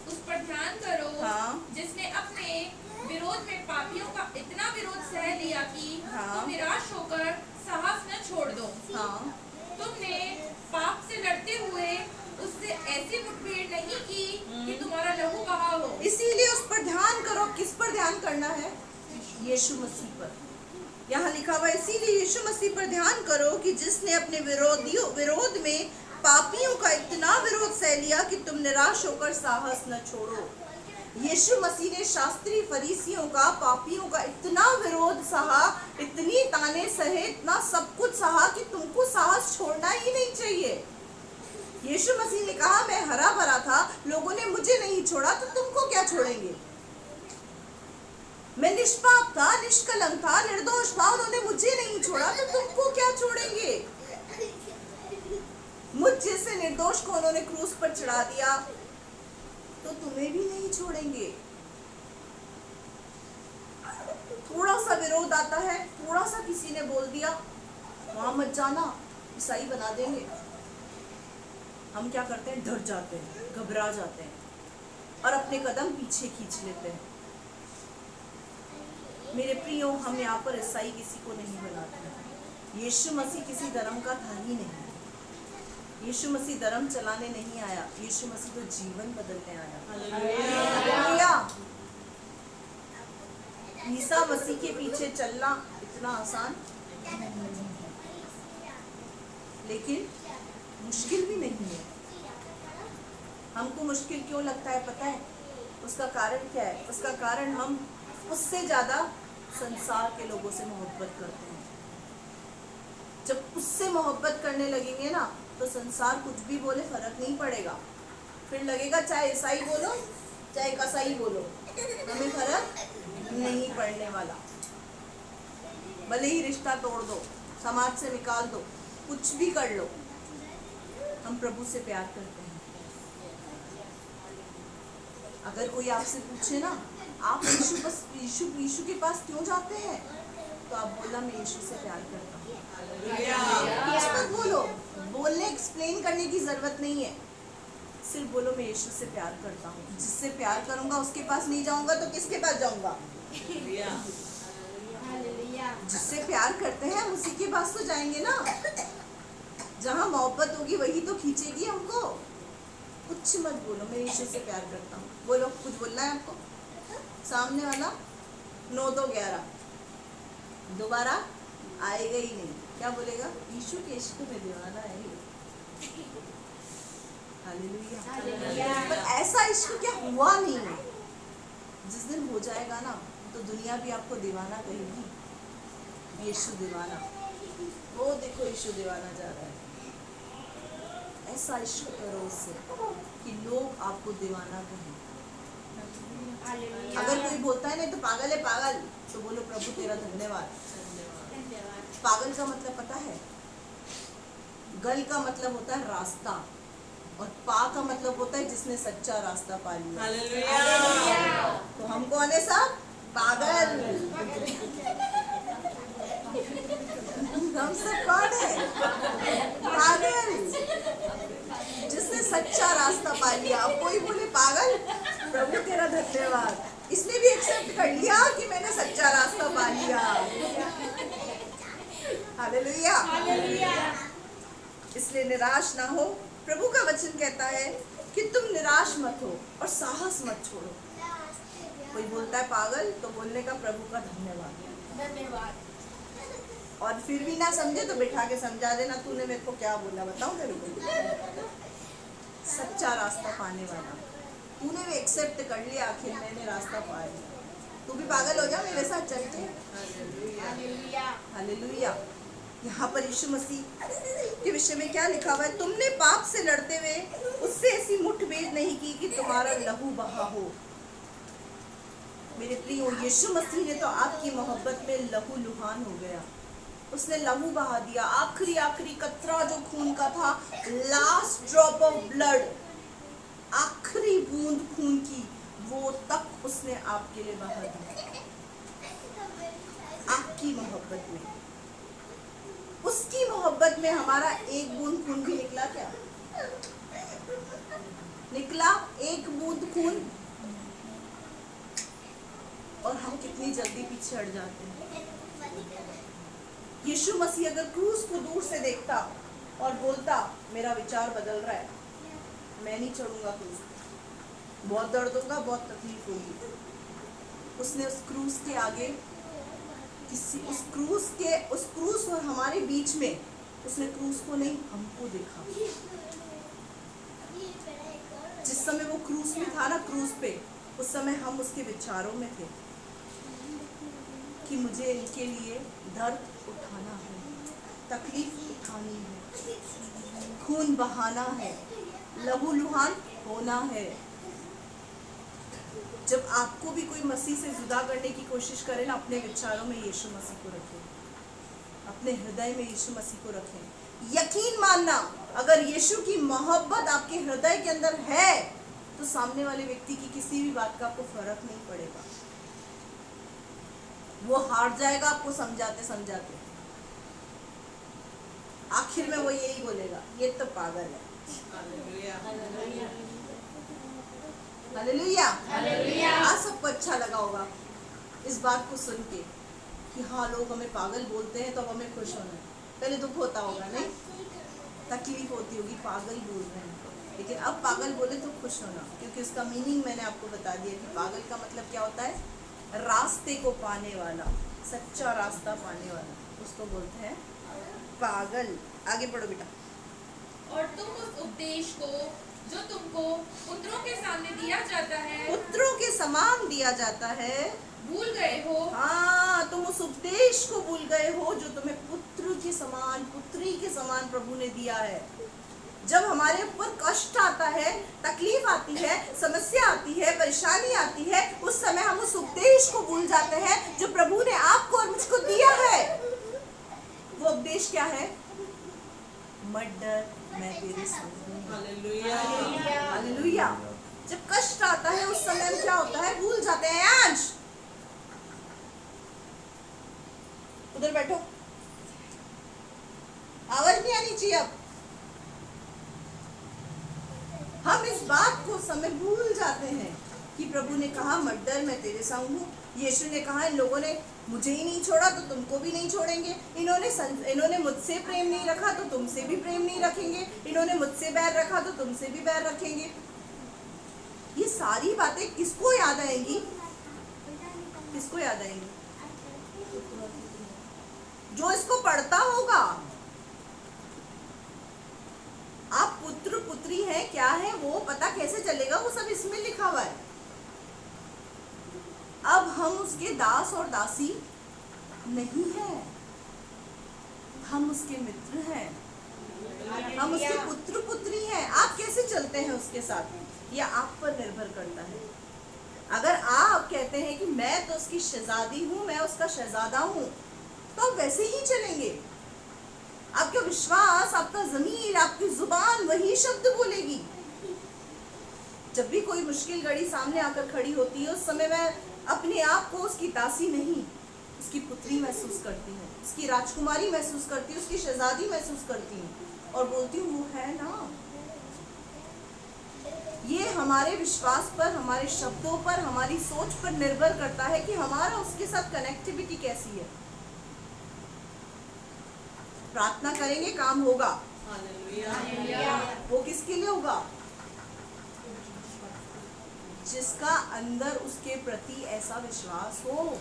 उस पर ध्यान करो, जिसने अपने विरोध में पापियों का इतना विरोध सह लिया कि तुम निराश होकर साहस न छोड़ दो। तुमने पाप से लड़ते हुए उससे ऐसी मुठभेड़ नहीं की कि तुम्हारा लहू बहा हो। इसीलिए उस पर ध्यान करो। किस पर ध्यान करना है? यीशु मसीह पर। यहाँ लिखा हुआ, इसीलिए यीशु मसीह पर ध्यान करो कि जिसने अपने विरोध में पापियों का इतना विरोध सह लिया कि तुम निराश होकर साहस न छोड़ो। यीशु मसीह ने शास्त्री फरीसियों का, पापियों का इतना विरोध सहा, इतनी ताने सहे, इतना सब कुछ सहा कि तुमको साहस छोड़ना ही नहीं चाहिए। यीशु मसीह ने कहा, मैं हरा भरा था, लोगों ने मुझे नहीं छोड़ा, तो तुमको क्या छोड़ेंगे? मैं निष्पाप था, निष्कलंक था, निर्दोष था, उन्होंने मुझे नहीं छोड़ा, तो तुमको क्या छोड़ेंगे? मुझ जैसे निर्दोष को उन्होंने क्रूस पर चढ़ा दिया, तो तुम्हें भी नहीं छोड़ेंगे। थोड़ा सा विरोध आता है, थोड़ा सा किसी ने बोल दिया, वहां मत जाना, ईसाई बना देंगे। हम क्या करते हैं? डर जाते हैं, घबरा जाते हैं और अपने कदम पीछे खींच लेते हैं। मेरे प्रियो, हम यहाँ पर ईसाई किसी को नहीं बनाते। यीशु मसीह किसी धर्म का था ही नहीं। यीशु मसीह धर्म चलाने नहीं आया, यीशु मसीह तो जीवन बदलने आया। हालेलुया। ईसा मसीह के पीछे चलना इतना आसान, लेकिन मुश्किल भी नहीं है। हमको मुश्किल क्यों लगता है पता है? उसका कारण क्या है? उसका कारण हम उससे ज्यादा संसार के लोगों से मोहब्बत करते हैं। जब उससे मोहब्बत करने लगेंगे ना, तो संसार कुछ भी बोले फर्क नहीं पड़ेगा। फिर लगेगा चाहे ईसाई बोलो चाहे कसाई बोलो, हमें फर्क नहीं पड़ने वाला। भले ही रिश्ता तोड़ दो, समाज से निकाल दो, कुछ भी कर लो, हम प्रभु से प्यार करते हैं। अगर कोई आपसे पूछे ना, आप यीशु के पास क्यों जाते हैं, तो आप बोला मैं यीशु से प्यार करता हूँ। कुछ मत बोलो, बोलने एक्सप्लेन करने की जरूरत नहीं है। सिर्फ बोलो मैं यीशु से प्यार करता हूँ। जिससे प्यार करूंगा उसके पास नहीं जाऊंगा तो किसके पास जाऊंगा? जिससे प्यार करते हैं हम उसी के पास तो जाएंगे ना। जहाँ मोहब्बत होगी वही तो खींचेगी हमको। कुछ मत बोलो मैं यीशु से प्यार करता हूँ। बोलो, कुछ बोलना है आपको? सामने वाला 9-2-11 दोबारा आएगा ही नहीं। क्या बोलेगा? यीशु के इश्क में दीवाना है ये। हालेलुया। पर ऐसा इश्क क्या हुआ नहीं है? जिस दिन हो जाएगा ना तो दुनिया भी आपको दीवाना कहेगी। यीशु दीवाना, वो देखो यीशु दीवाना जा रहा है। ऐसा इश्क करो उससे कि लोग आपको दीवाना कहें। अगर कोई बोलता है नहीं तो पागल है पागल, तो बोलो प्रभु तेरा धन्यवाद। पागल का मतलब पता है? गल का मतलब होता है रास्ता, और पा का मतलब होता है जिसने सच्चा रास्ता पा लिया। तो हम कौन है सब? पागल। हम सब कौन है? पागल, जिसने सच्चा रास्ता पा लिया। अब कोई बोले पागल, प्रभु तेरा धन्यवाद, इसने भी एक्सेप्ट कर लिया कि मैंने सच्चा रास्ता पा लिया। हालेलुया। इसलिए निराश ना हो। प्रभु का वचन कहता है कि तुम निराश मत हो और साहस मत छोड़ो। कोई बोलता है पागल, तो बोलने का प्रभु का धन्यवाद। और फिर भी ना समझे तो बिठा के समझा देना, तूने मेरे को क्या बोला बताऊं तेरे को? सच्चा रास्ता पाने वाला, तूने भी एक्सेप्ट कर लिया, आखिर मैंने रास्ता पा लिया। तू भी पागल हो जा मेरे साथ चल के। हालेलुया। यहाँ पर यीशु मसीह के विषय में क्या लिखा हुआ है? तुमने पाप से लड़ते हुए उससे ऐसी मुठभेड़ नहीं की कि तुम्हारा लहू बहा हो। मेरे प्रियो, यीशु मसीह ने तो आपकी मोहब्बत में लहू लुहान हो गया। उसने लहू बहा दिया। आखिरी कतरा जो खून का था, लास्ट ड्रॉप ऑफ ब्लड, आखिरी बूंद खून की, वो तक उसने आपके लिए बहा दिया। आपकी मोहब्बत में, उसकी मोहब्बत में हमारा एक बूंद खून भी निकला क्या? निकला एक बूंद खून। और हम कितनी जल्दी पीछे हट जाते हैं। यीशु मसीह अगर क्रूस को दूर से देखता और बोलता मेरा विचार बदल रहा है, मैं नहीं चढ़ूंगा क्रूस, बहुत दर्द होगा, बहुत तकलीफ होगी। उसने उस क्रूस के आगे उस क्रूस और हमारे बीच में उसने क्रूस को नहीं, हमको देखा। जिस समय वो क्रूस में था ना, क्रूस पे, उस समय हम उसके विचारों में थे कि मुझे इनके लिए दर्द उठाना है, तकलीफ उठानी है, खून बहाना है, लहू लुहान होना है। जब आपको भी कोई मसीह से जुदा करने की कोशिश करे ना, अपने विचारों में यीशु मसीह को रखें, अपने हृदय में यीशु मसीह को रखें। यकीन मानना, अगर यीशु की मोहब्बत आपके हृदय के अंदर है तो सामने वाले व्यक्ति की किसी भी बात का आपको फर्क नहीं पड़ेगा। वो हार जाएगा आपको समझाते समझाते, आखिर में वो यही बोलेगा, ये तो पागल है। हालेलुया। आज सबको अच्छा लगा होगा इस बात को सुन के कि हाँ, लोग हमें पागल बोलते हैं तो अब हमें खुश होना है। पहले दुख होता होगा, नहीं, तकलीफ होती होगी, पागल बोल रहे हैं, लेकिन अब पागल बोले तो खुश होना, क्योंकि उसका मीनिंग मैंने आपको बता दिया कि पागल का मतलब क्या होता है? रास्ते को पाने वाला, सच्चा रास्ता पाने वाला, उसको बोलते हैं पागल। आगे पढ़ो बेटा। और तुम उस उपदेश को जो तुमको पुत्रों के सामने दिया जाता है, पुत्रों के समान दिया जाता है, भूल गए हो। हाँ, तुम उस उपदेश को भूल गए हो जो तुम्हें पुत्र के समान, पुत्री के समान प्रभु ने दिया है। जब हमारे ऊपर कष्ट आता है, तकलीफ आती है, समस्या आती है, परेशानी आती है, उस समय हम उस उपदेश को भूल जाते हैं जो प्रभु ने आपको और मुझको दिया है। वो उपदेश क्या है? मत डर, मैं तेरे संग हूं। हालेलुया। जब कष्ट आता है उस समय हम क्या होता है? भूल जाते हैं। आज उधर बैठो, आवाज नहीं आनी चाहिए। अब हम इस बात को समय भूल जाते हैं कि प्रभु ने कहा मत डर, मैं तेरे संग हूँ। यीशु ने कहा इन लोगों ने मुझे ही नहीं छोड़ा तो तुमको भी नहीं छोड़ेंगे। इन्होंने मुझसे प्रेम नहीं रखा तो तुमसे भी प्रेम नहीं रखेंगे। इन्होंने मुझसे बैर रखा तो तुमसे भी बैर रखेंगे। ये सारी बातें किसको याद आएंगी? किसको याद आएंगी? जो इसको पढ़ता होगा। आप पुत्र पुत्री हैं, क्या है वो पता कैसे चलेगा? वो सब इसमें लिखा हुआ है। अब हम उसके दास और दासी नहीं हैं, हम उसके मित्र हैं, हम उसके पुत्र पुत्री हैं। आप कैसे चलते हैं उसके साथ, यह आप पर निर्भर करता है। अगर आप कहते हैं कि मैं तो उसकी शहजादी हूं, मैं उसका शहजादा हूं, तो आप वैसे ही चलेंगे। आपका विश्वास, आपका ज़मीर, आपकी जुबान वही शब्द बोलेगी। जब भी कोई मुश्किल घड़ी सामने आकर खड़ी होती है, उस समय मैं अपने आप को उसकी दासी नहीं, उसकी पुत्री महसूस करती हूँ, उसकी राजकुमारी महसूस करती हूँ, उसकी शहजादी महसूस करती हूँ और बोलती हूँ वो है ना। ये हमारे विश्वास पर, हमारे शब्दों पर, हमारी सोच पर निर्भर करता है कि हमारा उसके साथ कनेक्टिविटी कैसी है। प्रार्थना करेंगे, काम होगा। वो किसके लिए होगा? जिसका अंदर उसके प्रति ऐसा विश्वास हो।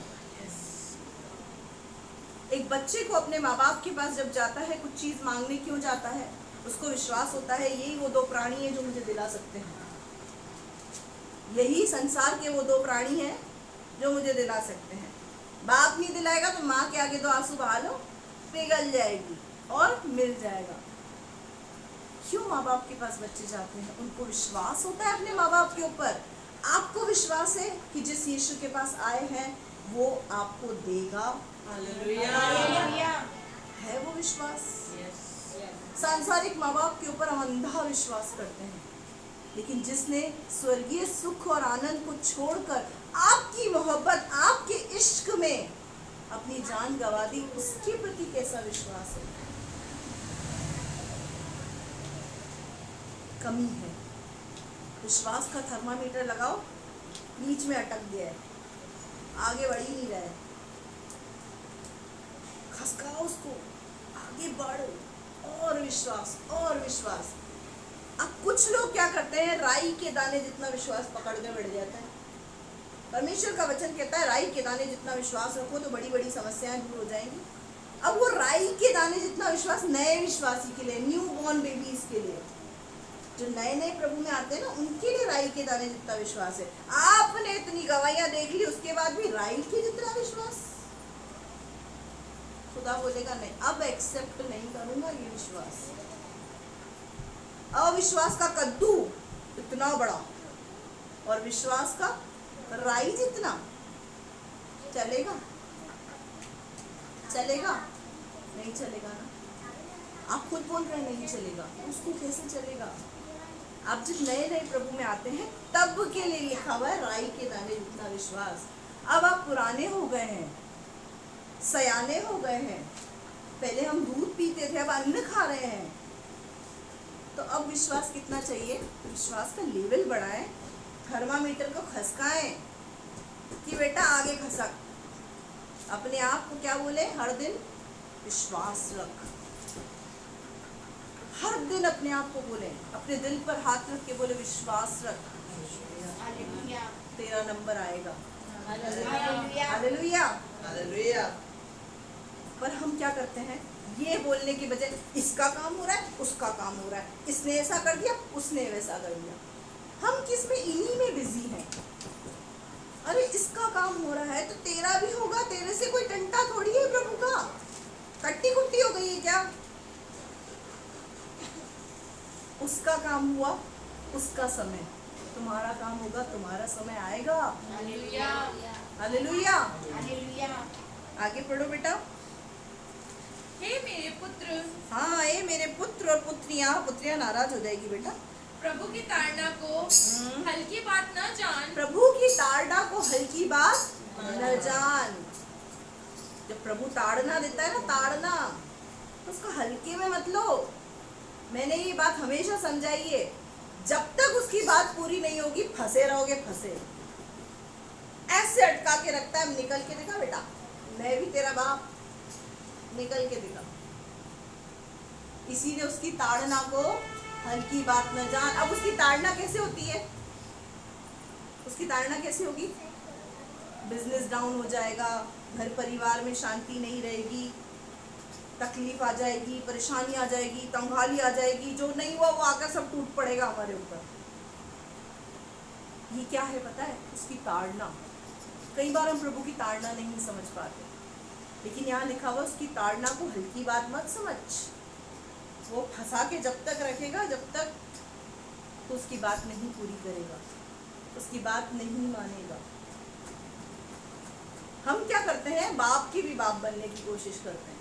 एक बच्चे को अपने माँ बाप के पास जब जाता है, कुछ चीज मांगने क्यों जाता है? उसको विश्वास होता है यही वो दो प्राणी हैं जो मुझे दिला सकते हैं, यही संसार के वो दो प्राणी हैं जो मुझे दिला सकते हैं। बाप नहीं दिलाएगा तो माँ के आगे तो आंसू बहा लो, पिघल जाएगी और मिल जाएगा। क्यों माँ बाप के पास बच्चे जाते हैं? उनको विश्वास होता है अपने माँ बाप के ऊपर। आपको विश्वास है कि जिस यीशु के पास आए हैं वो आपको देगा। हालेलुया। है वो विश्वास? सांसारिक माँ बाप के ऊपर हम अंधा विश्वास करते हैं, लेकिन जिसने स्वर्गीय सुख और आनंद को छोड़कर आपकी मोहब्बत, आपके इश्क में अपनी जान गंवा दी, उसके प्रति कैसा विश्वास है? कमी है। विश्वास का थर्मामीटर लगाओ, बीच में अटक गया है, आगे बढ़ ही नहीं रहा है। खसकाओ उसको, आगे बढ़ो, और विश्वास और विश्वास। अब कुछ लोग क्या करते हैं, राई के दाने जितना विश्वास पकड़ के बैठ जाता है। परमेश्वर का वचन कहता है राई के दाने जितना विश्वास रखो तो बड़ी बड़ी समस्याएं दूर हो जाएंगी। अब वो राई के दाने जितना विश्वास नए विश्वासी के लिए, न्यू बॉर्न बेबीज के लिए, जो नए नए प्रभु में आते हैं ना, उनके लिए राई के दाने जितना विश्वास है। आपने इतनी गवाहियां देख ली, उसके बाद भी राई के जितना विश्वास? खुदा बोलेगा नहीं, अब एक्सेप्ट नहीं करूंगा ये विश्वास। अविश्वास का कद्दू इतना बड़ा और विश्वास का राई जितना, चलेगा? चलेगा? नहीं चलेगा ना। आप खुद बोल रहे हैं नहीं चलेगा, उसको कैसे चलेगा? आप जब नए नए प्रभु में आते हैं तब के लिए लिखा हुआ है राई के दाने जितना विश्वास। अब आप पुराने हो गए हैं, सयाने हो गए हैं, पहले हम दूध पीते थे, अब अन्न खा रहे हैं, तो अब विश्वास कितना चाहिए? विश्वास का लेवल बढ़ाएं, थर्मामीटर को खसकाएं कि बेटा आगे खसक। अपने आप को क्या बोले? हर दिन विश्वास रख। हर दिन अपने आप को बोले, अपने दिल पर हाथ रख के बोले विश्वास रख, तेरा नंबर आएगा। हालेलुया। हालेलुया। पर हम क्या करते हैं, ये बोलने की बजाय इसका काम हो रहा है, उसका काम हो रहा है, इसने ऐसा कर दिया, उसने वैसा कर दिया। हम किस में? इन्हीं में बिजी हैं। अरे इसका काम हो रहा है तो तेरा भी होगा, तेरे से कोई टंटा थोड़ी है प्रभु का। कट्टी कुट्टी हो गई है क्या? उसका काम हुआ, उसका समय, तुम्हारा काम होगा, तुम्हारा समय आएगा। हालेलुया। हालेलुया। हालेलुया। आगे पढ़ो बेटा। हे मेरे पुत्र, हाँ, ये मेरे पुत्र और पुत्रियां, पुत्रियां नाराज हो जाएगी बेटा। प्रभु की ताड़ना को हल्की बात न जान। प्रभु की ताड़ना को हल्की बात न जान। जब प्रभु ताड़ना देता है ना, ताड़ना, उसको हल्के में मत लो। मैंने ये बात हमेशा समझाई है, जब तक उसकी बात पूरी नहीं होगी फंसे रहोगे, फंसे। ऐसे अटका के रखता है, निकल के दिखा बेटा, मैं भी तेरा बाप, निकल के दिखा। इसीलिए उसकी ताड़ना को हल्की बात न जान। अब उसकी ताड़ना कैसे होती है? उसकी ताड़ना कैसे होगी? बिजनेस डाउन हो जाएगा, घर परिवार में शांति नहीं रहेगी, तकलीफ आ जाएगी, परेशानी आ जाएगी, तंगाली आ जाएगी, जो नहीं हुआ वो आकर सब टूट पड़ेगा हमारे ऊपर। ये क्या है पता है? उसकी ताड़ना। कई बार हम प्रभु की ताड़ना नहीं समझ पाते, लेकिन यहाँ लिखा हुआ उसकी ताड़ना को हल्की बात मत समझ। वो फंसा के जब तक रखेगा, जब तक तो उसकी बात नहीं पूरी करेगा, उसकी बात नहीं मानेगा। हम क्या करते हैं? बाप की भी बाप बनने की कोशिश करते हैं।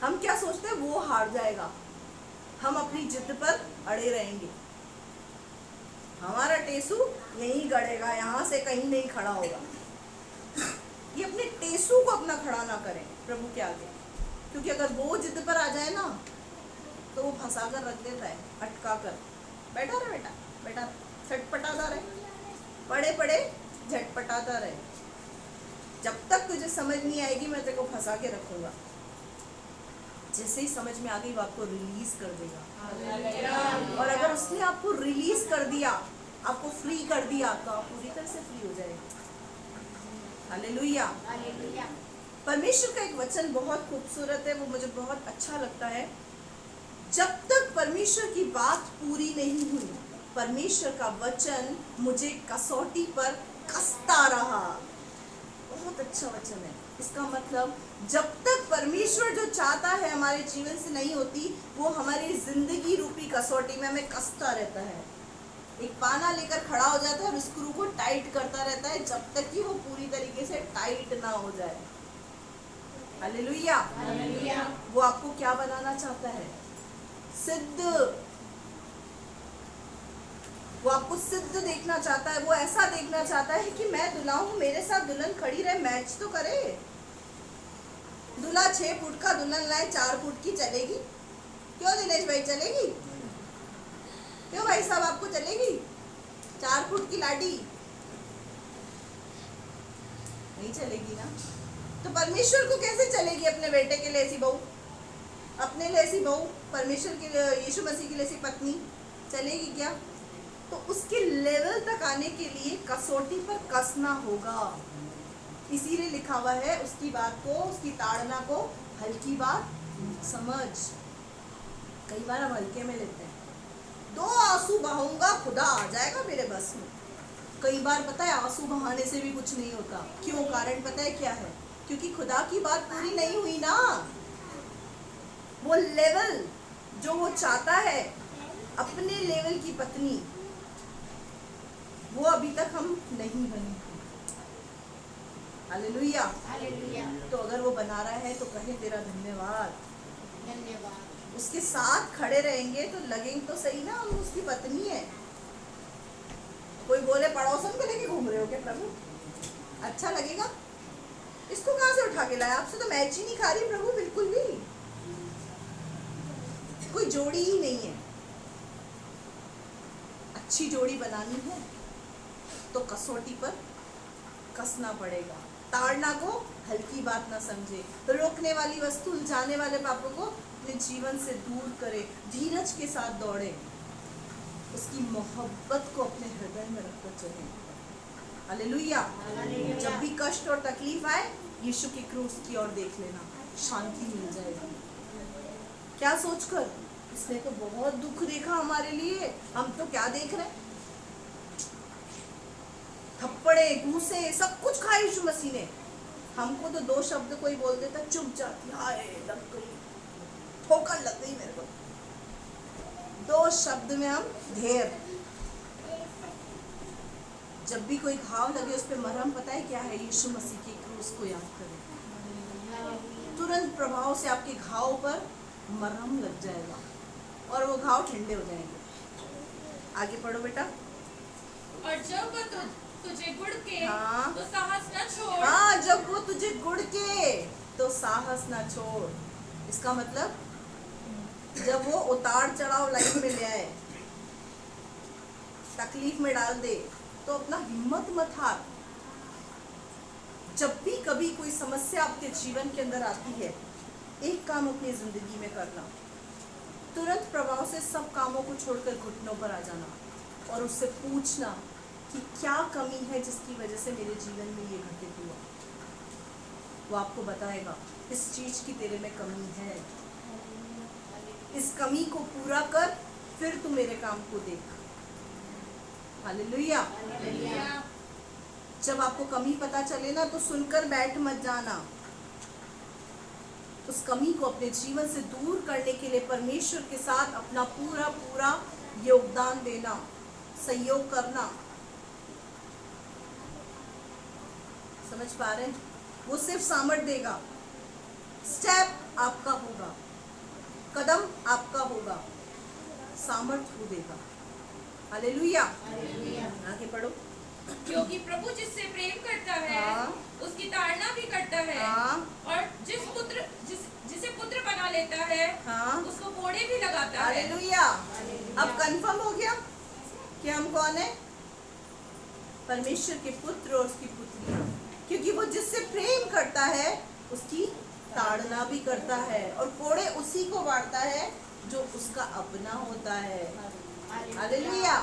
हम क्या सोचते हैं? वो हार जाएगा, हम अपनी जिद पर अड़े रहेंगे, हमारा टेसू यहीं गड़ेगा, यहाँ से कहीं नहीं खड़ा होगा। ये अपने टेसू को अपना खड़ा ना करें प्रभु के आगे, क्योंकि अगर वो जिद पर आ जाए ना तो वो फंसा कर रख देता है, अटका कर। बैठा रहे बेटा, बेटा झटपटाता रहे, पड़े पड़े झटपटाता रहे। जब तक तुझे समझ नहीं आएगी मैं तेरे को फंसा के रखूंगा। जैसे ही समझ में आ गई वो आपको रिलीज कर देगा। और अगर उसने आपको रिलीज कर दिया, आपको फ्री कर दिया, तो आप पूरी तरह से फ्री हो जाएंगे। हालेलुया। परमेश्वर का एक वचन बहुत खूबसूरत है, वो मुझे बहुत अच्छा लगता है। जब तक परमेश्वर की बात पूरी नहीं हुई, परमेश्वर का वचन मुझे कसौटी पर कसता रहा। बहुत अच्छा वचन है। इसका मतलब जब तक परमेश्वर जो चाहता है हमारे जीवन से नहीं होती, वो हमारी जिंदगी रूपी कसौटी में हमें कसता रहता है। एक पाना लेकर खड़ा हो जाता है और स्क्रू को टाइट करता रहता है जब तक कि वो पूरी तरीके से टाइट ना हो जाए। हालेलुया। वो आपको क्या बनाना चाहता है? सिद्ध। वो आपको सिद्ध देखना चाहता है। वो ऐसा देखना चाहता है कि मैं दुल्हा हूं, मेरे साथ दुल्हन खड़ी रहे, मैच तो करे। दूल्हा 6 फुट का, दुल्हन लाए 4 फुट की, चलेगी? क्यों दिनेश भाई, चलेगी? क्यों भाई साहब, आपको चलेगी 4 फुट की लाडी? नहीं चलेगी ना। तो परमेश्वर को कैसे चलेगी अपने बेटे के लिए ऐसी बहू, अपने लिए ऐसी बहू, परमेश्वर के लिए, यीशु मसीह के लिए ऐसी पत्नी चलेगी क्या? तो उसके लेवल तक आने के लिए कसौटी पर कसना होगा। इसीलिए लिखा हुआ है उसकी बात को, उसकी ताड़ना को हल्की बात समझ। कई बार हम हल्के में लेते हैं, 2 आंसू बहाऊंगा खुदा आ जाएगा मेरे बस में। कई बार पता है आंसू बहाने से भी कुछ नहीं होता। क्यों? कारण पता है क्या है? क्योंकि खुदा की बात पूरी नहीं हुई ना। वो लेवल जो वो चाहता है अपने लेवल की पत्नी, वो अभी तक हम नहीं बने। हालेलुया। तो अगर वो बना रहा है तो कहे तेरा धन्यवाद। उसके साथ खड़े रहेंगे तो लगेंगे तो सही ना हम उसकी पत्नी है। कोई बोले पड़ोसन को लेके घूम रहे हो क्या प्रभु, अच्छा लगेगा? इसको कहाँ से उठा के लाया? आपसे तो मैच ही नहीं खा रही प्रभु, बिल्कुल भी कोई जोड़ी ही नहीं है। अच्छी जोड़ी बनानी है तो कसौटी पर कसना पड़ेगा। ताड़ना को हल्की बात ना समझे, रोकने वाली वस्तु, उलझाने वाले पापों को अपने जीवन से दूर करे, धीरज के साथ दौड़े, उसकी मोहब्बत को अपने हृदय में रखकर चले। हालेलुया। जब भी कष्ट और तकलीफ आए, यीशु की क्रूस की ओर देख लेना, शांति मिल जाएगी। क्या सोचकर? इसने तो बहुत दुख देखा हमारे लिए, हम तो क्या देख रहे हैं? थप्पड़े, घूसे, सब कुछ खाया यीशु मसीह ने। हमको तो 2 शब्द कोई बोल देता चुप जाती, हाय लग गई, ठोकर लग गई मेरे को। 2 शब्द में हम ढेर। जब भी कोई घाव लगे उस पे मरहम पता है क्या है? यीशु मसीह की क्रूस को याद करें, तुरंत प्रभाव से आपके घाव पर मरहम लग जाएगा और वो घाव ठंडे हो जाएंगे। आगे पढ़ो बेटा। और जब वो तुझे गुड़ के हाँ। तो साहस न छोड़। हाँ, जब वो तुझे गुड़ के तो साहस ना छोड़। इसका मतलब जब वो उतार चढ़ाव लाइफ में ले आए, तकलीफ में डाल दे, तो अपना हिम्मत मत हार। जब भी कभी कोई समस्या आपके जीवन के अंदर आती है, एक काम अपनी जिंदगी में करना, तुरंत प्रभाव से सब कामों को छोड़कर घुटनों पर आ जाना और उससे पूछना कि क्या कमी है जिसकी वजह से मेरे जीवन में ये घटित हुआ। वो आपको बताएगा इस चीज की तेरे में कमी है, इस कमी को पूरा कर, फिर तू मेरे काम को देख। हालेलुया। जब आपको कमी पता चले ना, तो सुनकर बैठ मत जाना। उस कमी को अपने जीवन से दूर करने के लिए परमेश्वर के साथ अपना पूरा पूरा योगदान देना, सहयोग करना। समझ पा रहे हैं? वो सिर्फ सामर्थ देगा, स्टेप आपका होगा, कदम आपका होगा, सामर्थ वो देगा। हालेलुया। आगे पढ़ो। क्योंकि प्रभु जिससे प्रेम करता है उसकी ताड़ना भी करता है, और जिसे पुत्र बना लेता है उसको कोड़े भी लगाता है। हालेलुया। अब कंफर्म हो गया कि हम कौन है? परमेश्वर के पुत्र और उसकी पुत्री। क्योंकि वो जिससे प्रेम करता है उसकी ताड़ना भी करता है, और कोड़े उसी को बांटता है जो उसका अपना होता है। हालेलुया।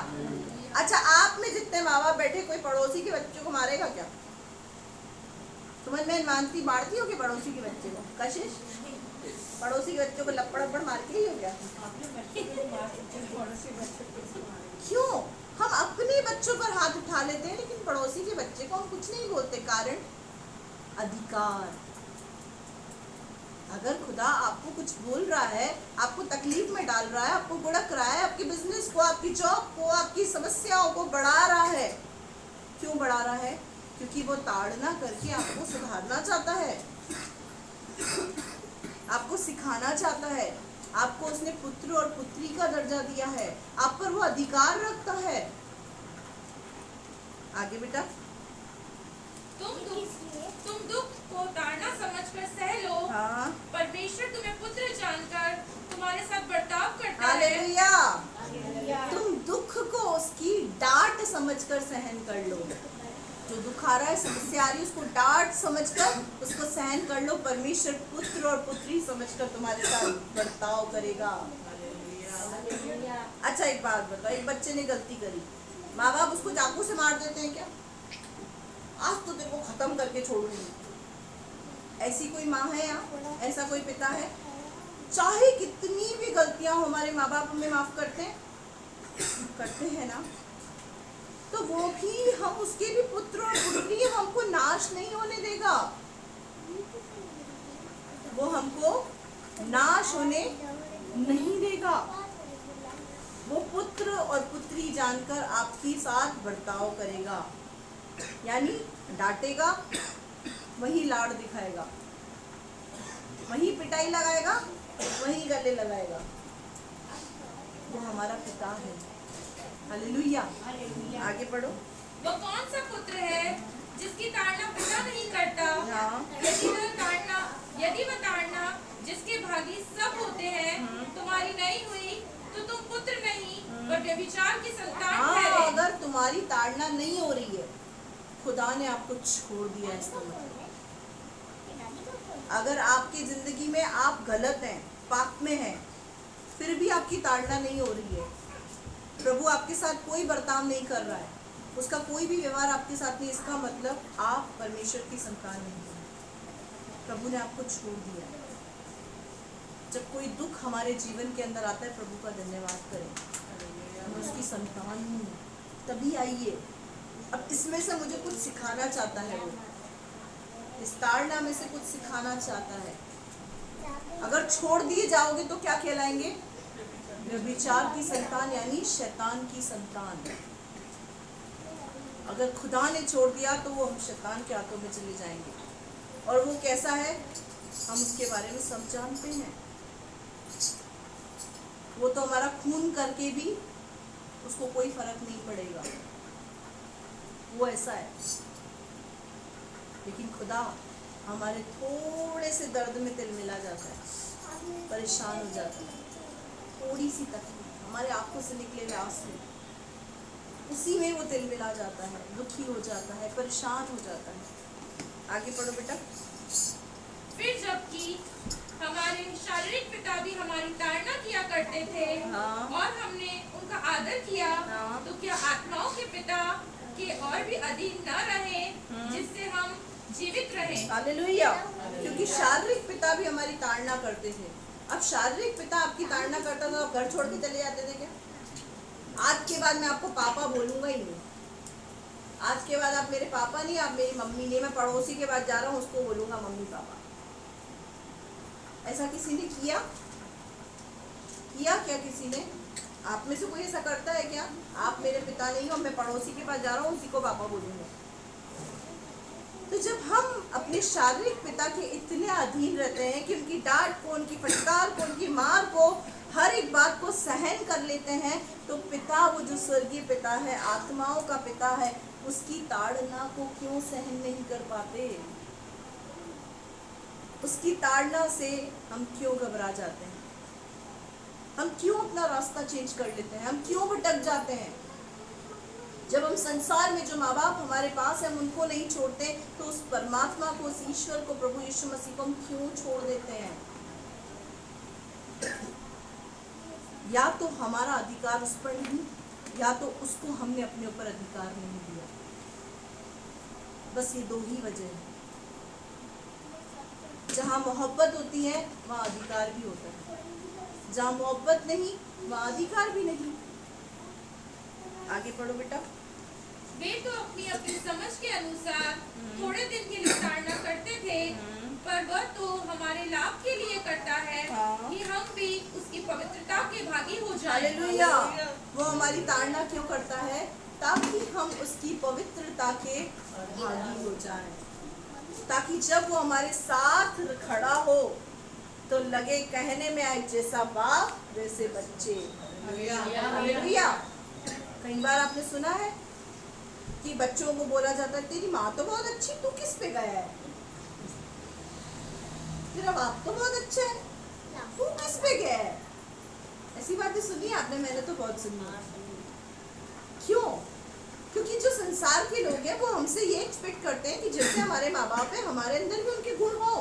अच्छा, आप में जितने माँ बाप बैठे, कोई पड़ोसी के बच्चों को मारेगा क्या? समझ में मानती बांटती हो कि पड़ोसी के बच्चे को? कशिश, पड़ोसी के बच्चों को लपड़ मार के ही हो गया? क्यों? हम अपने बच्चों पर हाथ उठा लेते हैं, लेकिन पड़ोसी के बच्चे को हम कुछ नहीं बोलते। कारण अधिकार। अगर खुदा आपको कुछ बोल रहा है, आपको तकलीफ में डाल रहा है, आपको गुड़क रहा है, आपके बिजनेस को, आपकी जॉब को, आपकी समस्याओं को बढ़ा रहा है, क्यों बढ़ा रहा है? क्योंकि वो ताड़ना करके आपको सुधारना चाहता है, आपको सिखाना चाहता है। आपको उसने पुत्र और पुत्री का दर्जा दिया है, आप पर वो अधिकार रखता है। आगे बेटा। तुम दुख को ताड़ना समझकर सह लो। परमेश्वर तुम्हें पुत्र जानकर तुम्हारे साथ बर्ताव करता है। हालेलुया। तुम दुख को उसकी डांट समझकर सहन कर लो। जो दुख आ रहा है, समस्या आ रही है, उसको डांट समझकर उसको सहन कर लो। परमेश्वर पुत्र और पुत्री समझकर तुम्हारे साथ बर्ताव करेगा। अच्छा, एक बात बताओ, एक बच्चे ने गलती करी, माँ बाप उसको चाकू से मार देते हैं क्या? आज तो तेरे को खत्म करके छोड़ूंगी। ऐसी कोई माँ है यहाँ? ऐसा कोई पिता है? चाहे कितनी भी गलतियां हो, हमारे माँ बाप हमें माफ करते हैं ना, तो वो भी, हम उसके भी पुत्र और पुत्री, हमको नाश नहीं होने देगा। वो हमको नाश होने नहीं देगा। वो पुत्र और पुत्री जानकर आपके साथ बर्ताव करेगा, यानी डांटेगा, वही लाड़ दिखाएगा, वही पिटाई लगाएगा, वही गले लगाएगा। वो हमारा पिता है। हालेलुया। आगे पढ़ो। वो कौन सा पुत्र है जिसकी ताड़ना पिता नहीं करता? यदि वह ताड़ना जिसके भागी सब होते हैं तुम्हारी नहीं हुई, तो तुम पुत्र नहीं पर व्यभिचार की संतान ठहरे। अगर तुम्हारी ताड़ना नहीं हो रही है, खुदा ने आपको छोड़ दिया। इसका मतलब, अगर आपकी जिंदगी में आप गलत हैं, पाप में हैं, फिर भी आपकी ताड़ना नहीं हो रही है, प्रभु आपके साथ कोई बर्ताव नहीं कर रहा है, उसका कोई भी व्यवहार आपके साथ नहीं, इसका मतलब आप परमेश्वर की संतान नहीं हैं। प्रभु ने आपको छोड़ दिया। जब कोई दुख हमारे जीवन के अंदर आता है, प्रभु का धन्यवाद करें, मैं उसकी संतान हूँ। तभी आइए। अब इसमें से मुझे कुछ सिखाना चाहता है, वो इस ताड़ना में से कुछ सिखाना चाहता है। अगर छोड़ दिए जाओगे तो क्या कहलाएंगे? व्यभिचार की संतान, यानी शैतान की संतान। अगर खुदा ने छोड़ दिया तो वो हम शैतान के हाथों में चले जाएंगे। और वो कैसा है, हम उसके बारे में सब जानते हैं। वो तो हमारा खून करके भी उसको कोई फर्क नहीं पड़ेगा, वो ऐसा है। लेकिन खुदा हमारे थोड़े से दर्द में तिलमिला जाता है, परेशान हो जाता है, थोड़ी सी तकलीफ, हमारे आंखों से निकले हुए आंसू, उसी में वो तिलमिला जाता है, दुखी हो जाता है, परेशान हो जाता है। आगे पढ़ो बेटा। फिर जबकि हमारे शारीरिक पिता भी हमारी ताड़ना किया करते थे, हाँ। और हमने उनका आदर किया, हाँ। तो क्या आत्माओं के पिता के और भी अधीन न रहे, जिससे हम जीवित रहे। हालेलुया। क्योंकि शारीरिक पिता भी हमारी ताड़ना करते थे। अब शारीरिक पिता आपकी ताड़ना करता था, आप घर छोड़ के चले जाते थे क्या? आज के बाद मैं आपको पापा बोलूंगा ही नहीं। आज के बाद आप मेरे पापा नहीं, आप मेरी मम्मी नहीं। मैं पड़ोसी के पास जा रहा हूँ, उसको बोलूंगा मम्मी पापा। ऐसा किसी ने किया क्या किसी ने? आप में से कोई ऐसा करता है क्या? आप मेरे पिता नहीं हो, मैं पड़ोसी के पास जा रहा हूँ, उसी को पापा बोलूंगा। तो जब हम अपने शारीरिक पिता के इतने अधीन रहते हैं कि उनकी डांट को, उनकी फटकार को, उनकी मार को, हर एक बात को सहन कर लेते हैं, तो पिता, वो जो स्वर्गीय पिता है, आत्माओं का पिता है, उसकी ताड़ना को क्यों सहन नहीं कर पाते? उसकी ताड़ना से हम क्यों घबरा जाते हैं? हम क्यों अपना रास्ता चेंज कर लेते हैं? हम क्यों भटक जाते हैं? जब हम संसार में जो माँ बाप हमारे पास है, हम उनको नहीं छोड़ते, तो उस परमात्मा को, उस ईश्वर को, प्रभु यीशु मसीह को हम क्यों छोड़ देते हैं? या तो हमारा अधिकार उस पर नहीं, या तो उसको हमने अपने ऊपर अधिकार नहीं दिया। बस ये दो ही वजह है। जहाँ मोहब्बत होती है वहाँ अधिकार भी होता है, जहाँ मोहब्बत नहीं वहाँ अधिकार भी नहीं। आगे पढ़ो बेटा। वे तो अपनी अपनी समझ के अनुसार थोड़े दिन के लिए ताड़ना करते थे, पर वह तो हमारे लाभ के लिए करता है, हाँ। कि हम भी उसकी पवित्रता के भागी हो जाएं। हालेलुया। वो हमारी ताड़ना क्यों करता है? ताकि हम उसकी पवित्रता के भागी हो जाएं, ताकि जब वो हमारे साथ खड़ा हो तो लगे, कहने में आए, जैसा बाप वैसे बच्चे। हालेलुया। कई बार आपने सुना है कि बच्चों को बोला जाता है, तेरी माँ तो बहुत अच्छी, तू किस पे गया है? तेरा बाप तो बहुत अच्छा है, तू किस पे गया है? ऐसी बातें सुनी आपने? मैंने तो बहुत सुनी है। क्यों? क्योंकि जो संसार के लोग हैं वो हमसे ये एक्सपेक्ट करते हैं कि जैसे हमारे माँ बाप है, हमारे अंदर भी उनके गुण हो।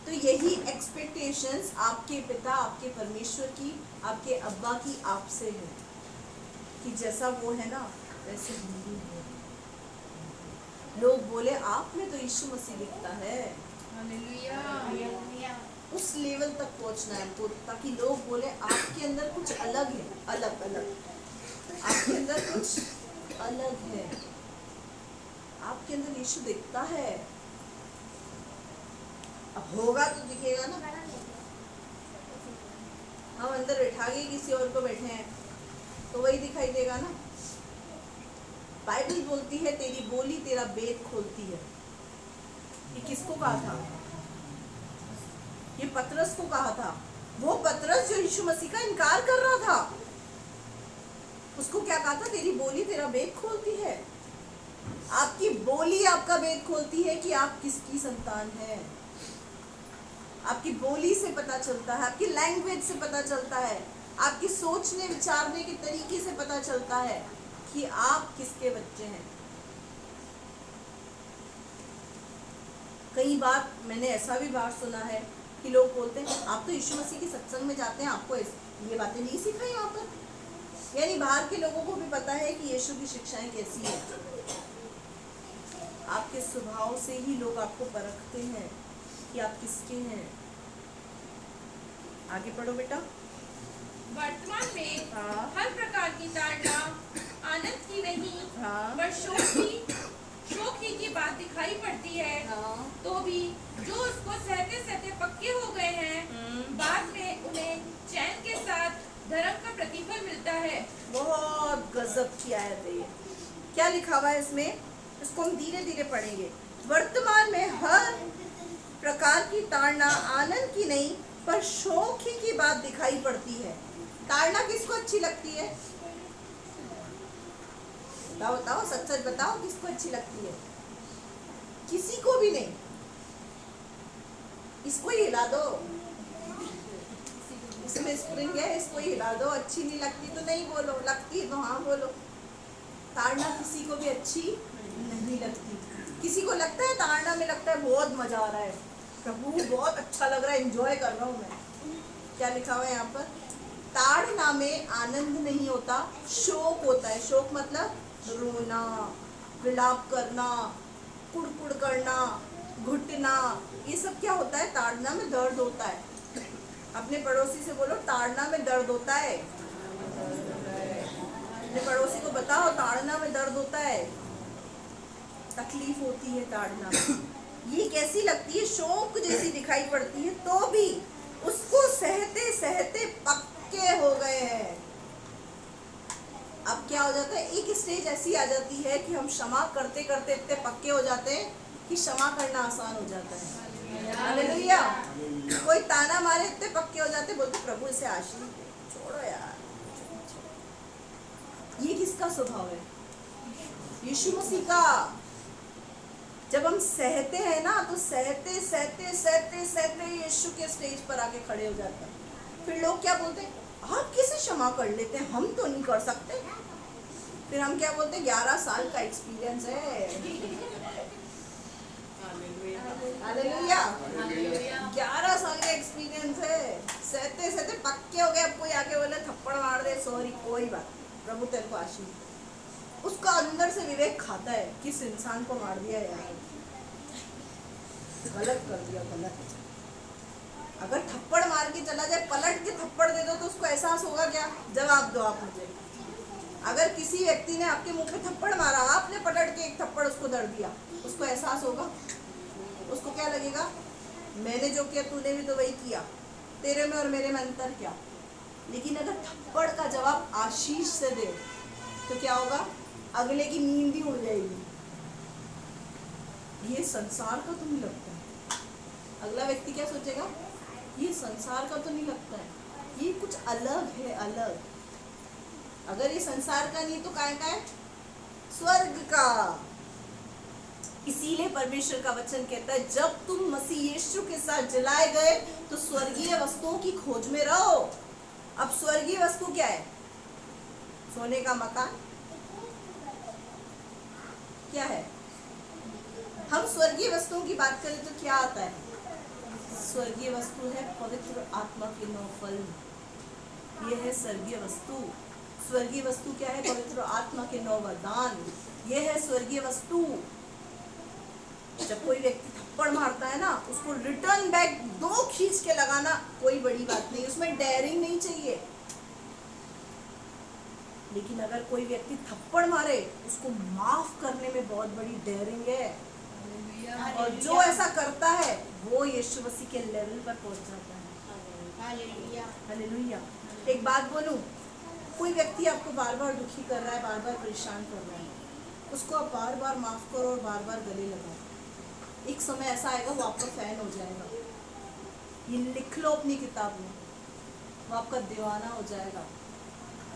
तो यही एक्सपेक्टेशंस आपके पिता, आपके परमेश्वर की, आपके अब्बा की आपसे है, कि जैसा वो है ना वैसे हम भी हैं। लोग बोले आप में तो यीशु मसीह दिखता है। हालेलुया। उस लेवल तक पहुंचना है हमको, ताकि लोग बोले आपके अंदर कुछ अलग है, अलग अलग, आपके अंदर कुछ अलग है, आपके अंदर यीशु दिखता है। अब होगा तो दिखेगा ना। हम अंदर बैठा के किसी और को बैठे हैं तो वही दिखाई देगा ना। बाइबल बोलती है, तेरी बोली तेरा भेद खोलती है। ये किसको कहा था? ये पतरस को कहा था। वो पतरस जो यीशु मसीह का इनकार कर रहा था, उसको क्या कहा था? तेरी बोली तेरा भेद खोलती है। आपकी बोली आपका भेद खोलती है कि आप किसकी संतान है। आपकी बोली से पता चलता है, आपकी लैंग्वेज से पता चलता है, आपकी सोचने विचारने के तरीके से पता चलता है कि आप किसके बच्चे हैं। कई बार मैंने ऐसा भी बात सुना है कि लोग बोलते हैं, आप तो यीशु मसीह के सत्संग में जाते हैं, आपको ये बातें नहीं सिखाई यहाँ पर। यानी बाहर के लोगों को भी पता है कि यीशु की शिक्षाएं कैसी है। आपके स्वभाव से ही लोग आपको परखते हैं कि आप किसके हैं। आगे पढ़ो बेटा। वर्तमान में हाँ। हर प्रकार की ताड़ना आनंद की नहीं, हाँ। पर शोक ही की बात दिखाई पड़ती है। हाँ। तो भी जो उसको सहते सहते पक्के हो गए हैं, बाद में उन्हें चैन के साथ धर्म का प्रतिफल मिलता है। बहुत गजब की आयत है ये। क्या लिखा हुआ है इसमें? इसको हम धीरे धीरे पढ़ेंगे। वर्तमान में हर प्रकार की ताड़ना आनंद की नहीं, पर शोक ही की बात दिखाई पड़ती है। ताड़ना किसको अच्छी लगती है? बताओ बताओ, सच सच बताओ, किसको अच्छी लगती है? किसी को भी नहीं। इसको ही हिला दो, इसमें स्प्रिंग है, इसको हिला दो, अच्छी नहीं लगती तो नहीं बोलो, लगती तो हाँ बोलो। ताड़ना किसी को भी अच्छी नहीं लगती। किसी को लगता है ताड़ना में, लगता है बहुत मजा आ रहा है, प्रभु बहुत अच्छा लग रहा है, एंजॉय कर रहा हूँ मैं। क्या लिखा हुआ है यहाँ पर? ताड़ना में आनंद नहीं होता, शोक होता है। शोक मतलब रोना, विलाप करना, कुड़कुड़ करना, घुटना, ये सब क्या होता है? ताड़ना में दर्द होता है। अपने पड़ोसी से बोलो, ताड़ना में दर्द होता है। अपने पड़ोसी को बताओ, ताड़ना में दर्द होता है, तकलीफ होती है ताड़ना में। ये कैसी लगती है? शोक जैसी दिखाई पड़ती है, तो भी उसको सहते सहते पक्के हो गए हैं। अब क्या हो जाता है? एक स्टेज ऐसी आ जाती है कि हम क्षमा करते करते इतने पक्के हो जाते हैं कि क्षमा करना आसान हो जाता है। हालेलुया। कोई ताना मारे इतने पक्के हो जाते, बोलते प्रभु इसे आशीष दे, छोड़ो यार। ये किसका स्वभाव है? यीशु मसीह का। जब हम सहते हैं ना, तो सहते सहते सहते सहते यीशु के स्टेज पर आके खड़े हो जाते हैं। फिर लोग क्या बोलते हैं? आप कैसे क्षमा कर लेते हैं, हम तो नहीं कर सकते। फिर हम क्या बोलते हैं? 11 साल का एक्सपीरियंस है। हालेलुया। 11 साल का एक्सपीरियंस है। सहते सहते पक्के हो गए। अब कोई आके बोले थप्पड़ मार दे, सॉरी, कोई बात, प्रभु तेरे को आशीष दे। उसका अंदर से विवेक खाता है, किस इंसान को मार दिया यार, गलत कर दिया, गलत। अगर थप्पड़ मार के चला जाए, पलट के थप्पड़ दे दो, तो उसको एहसास होगा क्या? जवाब दो आप मुझे। अगर किसी व्यक्ति ने आपके मुंह पे थप्पड़ मारा, आपने पलट के एक थप्पड़ उसको दर दिया, उसको एहसास होगा? उसको क्या लगेगा? मैंने जो किया तूने भी तो वही किया, तेरे में और मेरे में अंतर क्या? लेकिन अगर थप्पड़ का जवाब आशीष से दे तो क्या होगा? अगले की नींद ही उड़ जाएगी। ये संसार का तो नहीं लगता है। अगला व्यक्ति क्या सोचेगा? ये संसार का तो नहीं लगता है, ये कुछ अलग है, अलग। अगर ये संसार का नहीं तो काय का है? स्वर्ग का। इसीलिए परमेश्वर का वचन कहता है, जब तुम मसीह यीशु के साथ जलाए गए तो स्वर्गीय वस्तुओं की खोज में रहो। अब स्वर्गीय वस्तु क्या है? सोने का मकान क्या है? हम स्वर्गीय वस्तुओं की बात करें तो क्या आता है? स्वर्गीय वस्तु है पवित्र आत्मा के 9 फल। ये है स्वर्गीय वस्तु। स्वर्गीय वस्तु क्या है? पवित्र आत्मा के 9 वरदान। ये है स्वर्गीय वस्तु। जब कोई व्यक्ति थप्पड़ मारता है ना, उसको रिटर्न बैक 2 खींच के लगाना कोई बड़ी बात नहीं, उसमें डेयरिंग नहीं चाहिए। लेकिन अगर कोई व्यक्ति थप्पड़ मारे, उसको माफ करने में बहुत बड़ी डेयरिंग है। और जो ऐसा करता है वो यीशु मसीह के लेवल पर पहुंच जाता है। हालेलुया। एक बात बोलूं, कोई व्यक्ति आपको बार बार दुखी कर रहा है, बार बार परेशान कर रहा है, उसको आप बार बार माफ करो और बार बार गले लगाओ। एक समय ऐसा आएगा वो आपका फैन हो जाएगा। ये लिख लो अपनी किताब में, वो आपका दीवाना हो जाएगा,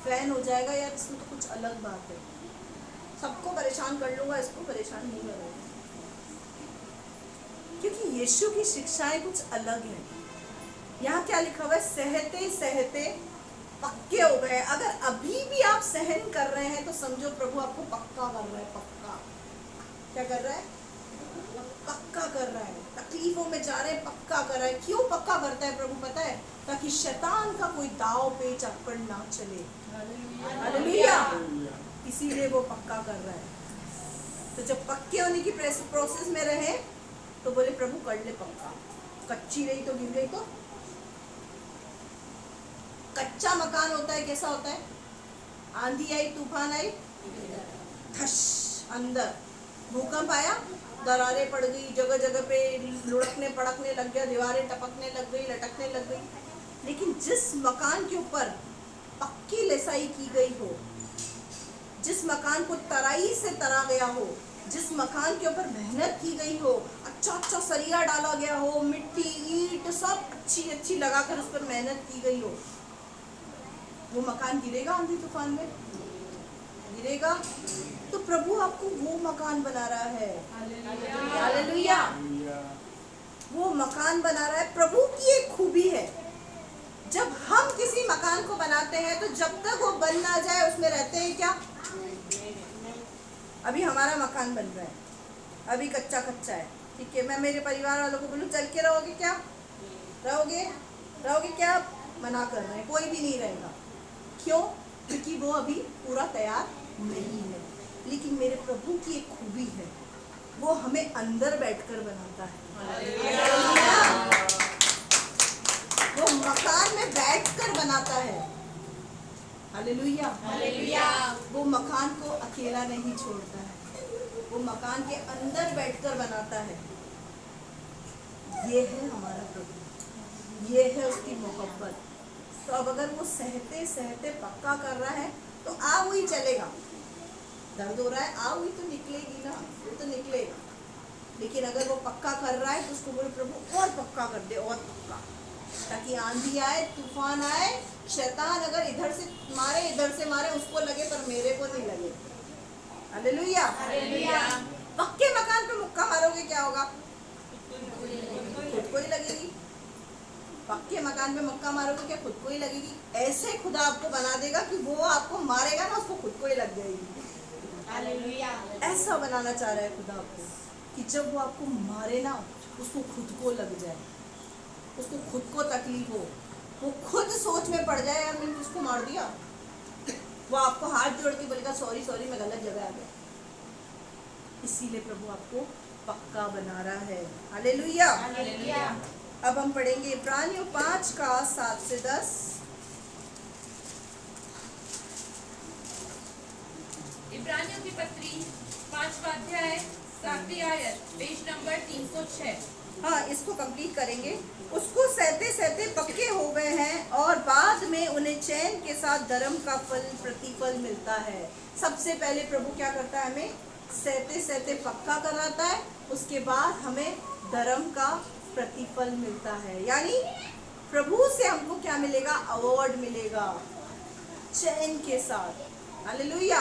फैन हो जाएगा। यार इसमें तो कुछ अलग बात है, सबको परेशान कर लूंगा, इसको परेशान नहीं करूंगा। क्योंकि यीशु की शिक्षाएं कुछ अलग हैं। यहाँ क्या लिखा हुआ है? सहते सहते पक्के हो गए। अगर अभी भी आप सहन कर रहे हैं तो समझो प्रभु आपको पक्का कर रहा है। पक्का क्या कर रहा है? पक्का कर रहा है। तकलीफों में जा रहे हैं, पक्का कर रहा है। क्यों पक्का करता है प्रभु पता है? ताकि शैतान का कोई दाव पेच आप पर ना चले। हालेलुया। इसीलिए वो पक्का कर रहा है। तो जब पक्के होने की प्रोसेस में रहे तो बोले प्रभु कर ले पक्का। कच्ची रही तो गिर गई तो? कच्चा मकान होता है कैसा होता है? आंधी आई, तूफान आई, धश, अंदर भूकंप आया, दरारें पड़ गई, जगह जगह पे लुढ़कने पड़कने लग गया, दीवारें टपकने लग गई, लटकने लग गई। लेकिन जिस मकान के ऊपर पक्की लेसाई की गई हो, जिस मकान को तराई से तरा गया हो, जिस मकान के ऊपर मेहनत की गई हो, अच्छा अच्छा सरिया डाला गया हो, मिट्टी ईंट सब अच्छी अच्छी लगाकर उस पर मेहनत की गई हो, वो मकान गिरेगा आंधी तूफान में? गिरेगा। तो प्रभु आपको वो मकान बना रहा है। हालेलुया। वो मकान बना रहा है। प्रभु की एक खूबी है, जब हम मकान को बनाते हैं तो जब तक वो बन ना जाए उसमें रहते हैं क्या? अभी हमारा मकान बन रहा है, अभी कच्चा कच्चा है, ठीक है। मैं मेरे परिवार वालों को बोलूँ चल के रहोगे क्या? रहोगे क्या? मना कर रहे हैं, कोई भी नहीं रहेगा। क्यों? क्योंकि वो अभी पूरा तैयार नहीं है। लेकिन मेरे प्रभु की एक खूबी है, वो हमें अंदर बैठकर बनाता है। वो मकान में बैठकर बनाता है। हालेलुया। वो मकान को अकेला नहीं छोड़ता है, वो मकान के अंदर बैठकर बनाता है। ये है हमारा प्रभु, ये है उसकी मोहब्बत। तो अब अगर वो सहते सहते पक्का कर रहा है तो आग हुई चलेगा। दर्द हो रहा है, आग हुई तो निकलेगी ना, वो तो निकलेगा। लेकिन अगर वो पक्का कर रहा है तो उसको बोले प्रभु और पक्का कर दे, और पक्का, ताकि आंधी आए, तूफान आए, शैतान अगर इधर से मारे इधर से मारे उसको लगे पर मेरे को नहीं लगे। हालेलुया। पक्के मकान पे मुक्का मारोगे क्या होगा? खुद को ही लगेगी। पक्के मकान पे मुक्का मारोगे क्या? खुद को ही लगेगी। ऐसे खुदा आपको बना देगा कि वो आपको मारेगा ना, उसको खुद को ही लग जाएगी। ऐसा बनाना चाह रहा है खुदा आपको कि जब वो आपको मारे ना, उसको खुद को लग जाए, उसको खुद को तकलीफ हो, वो खुद सोच में पड़ जाए यार मैंने उसको मार दिया। वो आपको हाथ जोड़ के बोलेगा सॉरी सॉरी मैं गलत जगह आ गया। इसीलिए प्रभु आपको पक्का बना रहा है। हालेलुया। अब हम पढ़ेंगे इब्रानियों 5 का 7 से 10। इब्रानियों की पत्री 5वां अध्याय 7वीं आयत, पेज नंबर 306। हाँ, इसको कंप्लीट करेंगे। उसको सहते सहते पक्के हो गए हैं और बाद में उन्हें चैन के साथ धर्म का फल प्रतिफल मिलता है। सबसे पहले प्रभु क्या करता है? हमें सहते सहते पक्का कराता है, उसके बाद हमें धर्म का प्रतिफल मिलता है। यानी प्रभु से हमको क्या मिलेगा? अवार्ड मिलेगा चैन के साथ। हालेलुया।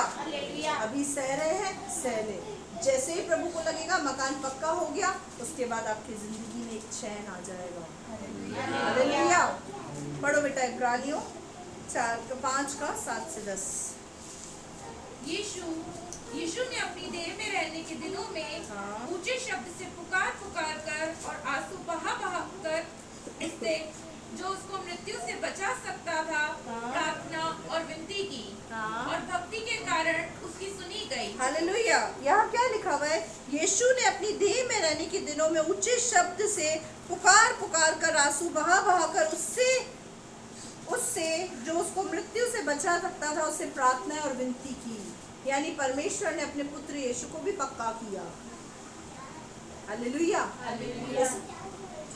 अभी सह रहे हैं, सह ले। जैसे ही प्रभु को लगेगा मकान पक्का हो गया, उसके बाद आपकी जिंदगी में एक चैन आ जाएगा। हालेलुया। पढ़ो बेटा इब्रानियों 5 का 7 से 10। यीशु ने अपनी देह में रहने के दिनों में ऊंचे शब्द से पुकार कर और आंसू बहा कर उससे जो उसको मृत्यु से बचा सकता था प्रार्थना और विनती की, और भक्ति के कारण उसकी सुनी गई। हालेलुया। यहाँ क्या लिखा हुआ है? यीशु ने अपनी देह में रहने के दिनों में ऊंचे शब्द से पुकार कर आंसू बहा कर उससे जो उसको मृत्यु से बचा सकता था उससे प्रार्थना और विनती की। यानी परमेश्वर ने अपने पुत्र यीशु को भी पक्का किया। हालेलुया।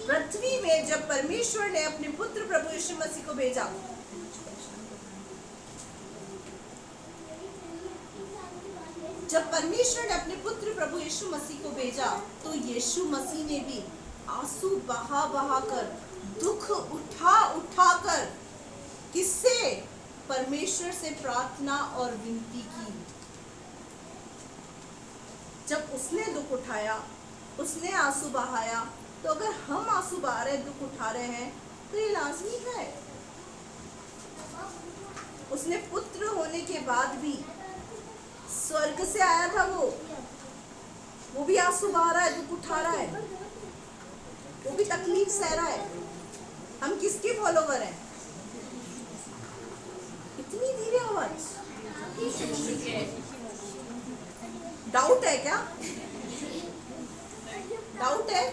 पृथ्वी में जब परमेश्वर ने अपने पुत्र प्रभु यीशु मसीह को भेजा, जब परमेश्वर ने अपने पुत्र प्रभु यीशु मसीह को भेजा तो यीशु मसीह ने भी आंसू बहा कर, दुख उठा कर किससे? परमेश्वर से प्रार्थना और विनती की। जब उसने दुख उठाया, उसने आंसू बहाया, तो अगर हम आंसू बहा रहे, दुख उठा रहे हैं तो ये लाजमी है। उसने पुत्र होने के बाद भी स्वर्ग से आया था, वो भी आंसू बहा रहा है, दुख उठा रहा है, वो भी तकलीफ सह रहा है। हम किसके फॉलोवर हैं? इतनी धीरे आवाज, डाउट है क्या? डाउट है?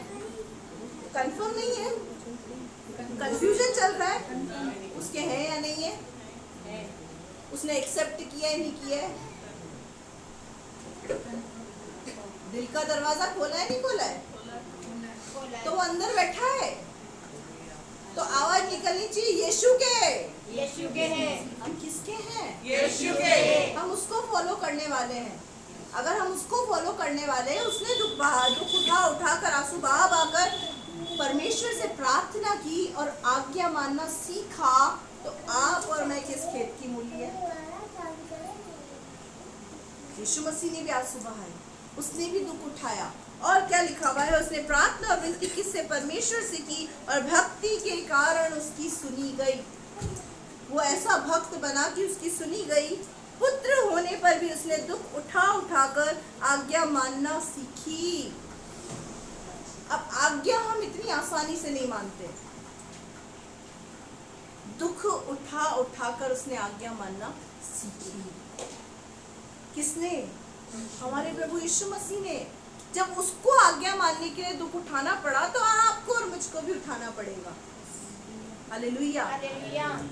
कंफर्म नहीं है? कंफ्यूजन चल रहा है उसके है या नहीं है? उसने एक्सेप्ट किया है नहीं किया है? दिल का दरवाजा खोला है नहीं खोला है? तो वो अंदर बैठा है, तो आवाज निकलनी चाहिए यीशु के हैं। हम किसके हैं? यीशु के। हम उसको फॉलो करने वाले हैं। अगर हम उसको फॉलो करने वाले हैं, उसने दुख उठा कर आंसू बहा कर परमेश्वर से प्रार्थना की और आज्ञा मानना सीखा, तो आप और मैं किस खेत की मूली है? यीशु मसीह ने भी आंसू बहाए, उसने भी दुख उठाया, और क्या लिखा हुआ है? उसने प्रार्थना और विनती किससे? परमेश्वर से की, और भक्ति के कारण उसकी सुनी गई। वो ऐसा भक्त बना कि उसकी सुनी गई। पुत्र होने पर भी उसने दुख उठा उठाकर आज्ञा मानना सीखी। अब आज्ञा हम इतनी आसानी से नहीं मानते। दुख उठा उठाकर उसने आज्ञा मानना सीखी। किसने? हमारे प्रभु यीशु मसीह ने। जब उसको आज्ञा मानने के लिए दुख उठाना पड़ा तो आपको और मुझको भी उठाना पड़ेगा। हालेलुया।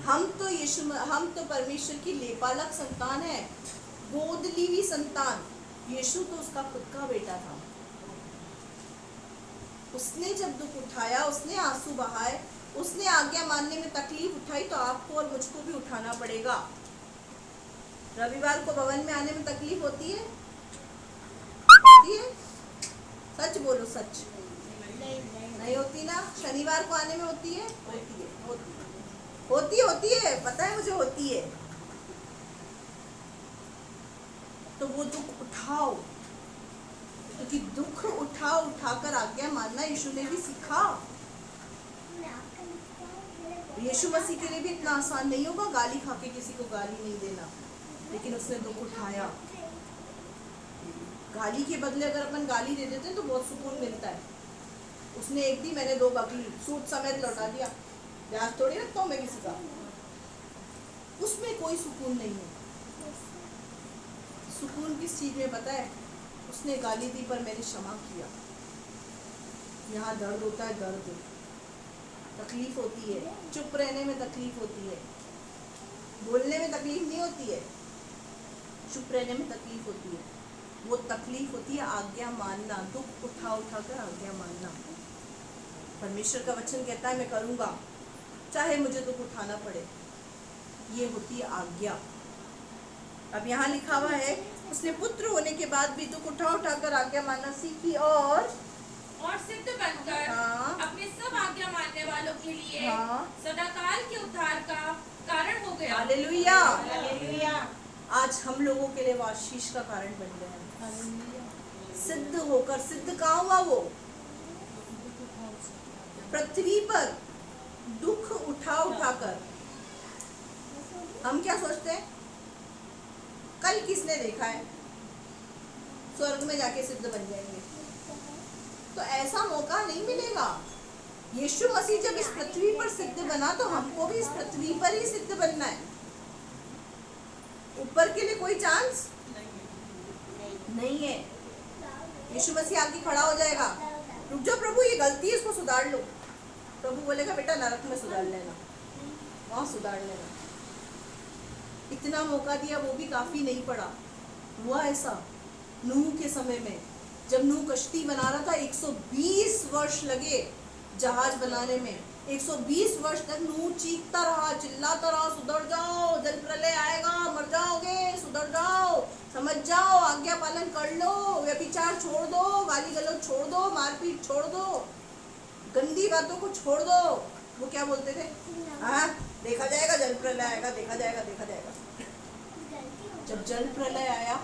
हम तो परमेश्वर की लेपालक संतान है, गोद ली हुई संतान। यीशु तो उसका खुद का बेटा था। उसने जब दुख उठाया, उसने आंसू बहाए, उसने आज्ञा मानने में तकलीफ उठाई, तो आपको और मुझको भी उठाना पड़ेगा। रविवार को भवन में आने में तकलीफ होती है? होती है? सच बोलो, सच नहीं होती ना? शनिवार को आने में होती है? होती है, पता है मुझे, होती है। तो वो दुख उठाओ, क्योंकि दुख उठा उठाकर आज्ञा मानना यीशु ने भी सीखा। यीशु मसीह के लिए भी इतना आसान नहीं होगा गाली खा के किसी को गाली नहीं देना, लेकिन उसने दुख उठाया। गाली के बदले अगर अपन गाली दे देते हैं तो बहुत सुकून मिलता है। उसने एक दी, मैंने 2 बकरी सूट समेत लौटा दिया। ब्याज थोड़ी रखता हूँ मैं किसी का। उसमें कोई सुकून नहीं है। सुकून किस चीज में पता है? उसने गाली दी पर मैंने क्षमा किया। यहाँ दर्द होता है, दर्द, तकलीफ होती है, चुप रहने में तकलीफ होती है, बोलने में तकलीफ नहीं होती है, चुप रहने में तकलीफ होती है। वो तकलीफ होती है आज्ञा मानना, दुख उठा उठाकर आज्ञा मानना। परमेश्वर का वचन कहता है मैं करूँगा चाहे मुझे दुख उठाना पड़े। ये होती है आज्ञा। अब यहाँ लिखा हुआ है उसने पुत्र होने के बाद भी दुख उठा उठाकर आज्ञा मानना सीखी और सिद्ध बनकर अपने सब आज्ञा मानने वालों के लिए सदाकाल के उद्धार का कारण हो गया। Hallelujah, hallelujah. आज हम लोगों के लिए वो आशीष का कारण बन गया है। सिद्ध होकर, सिद्ध कहाँ हुआ? वो पृथ्वी पर दुख उठा उठाकर। हम क्या सोचते हैं? कल किसने देखा है स्वर्ग में जाके सिद्ध बन जाएंगे? तो ऐसा मौका नहीं मिलेगा। यीशु मसीह जब इस पृथ्वी पर सिद्ध बना तो हमको भी इस पृथ्वी पर ही सिद्ध बनना है। ऊपर के लिए कोई चांस नहीं है। यीशु मसीह आके खड़ा हो जाएगा, रुक जाओ प्रभु ये गलती है इसको सुधार लो। प्रभु बोलेगा बेटा नरक में सुधार लेना, वहां सुधार लेना। इतना मौका दिया वो भी काफी नहीं पड़ा। हुआ ऐसा नूह के समय में, जब नूह कश्ती बना रहा था 120 वर्ष लगे जहाज बनाने में। 120 वर्ष तक नूह चीखता रहा, चिल्लाता रहा, सुधर जाओ, जल प्रलय आएगा, मर जाओगे, सुधर जाओ, समझ जाओ, आज्ञा पालन कर लो, व्यभिचार छोड़ दो, गाली गलौज छोड़ दो, मारपीट छोड़ दो, गंदी बातों को छोड़ दो। वो क्या बोलते थे? हाँ देखा जाएगा, जल प्रलय आएगा, देखा जाएगा, देखा जाएगा। जब जल प्रलय आया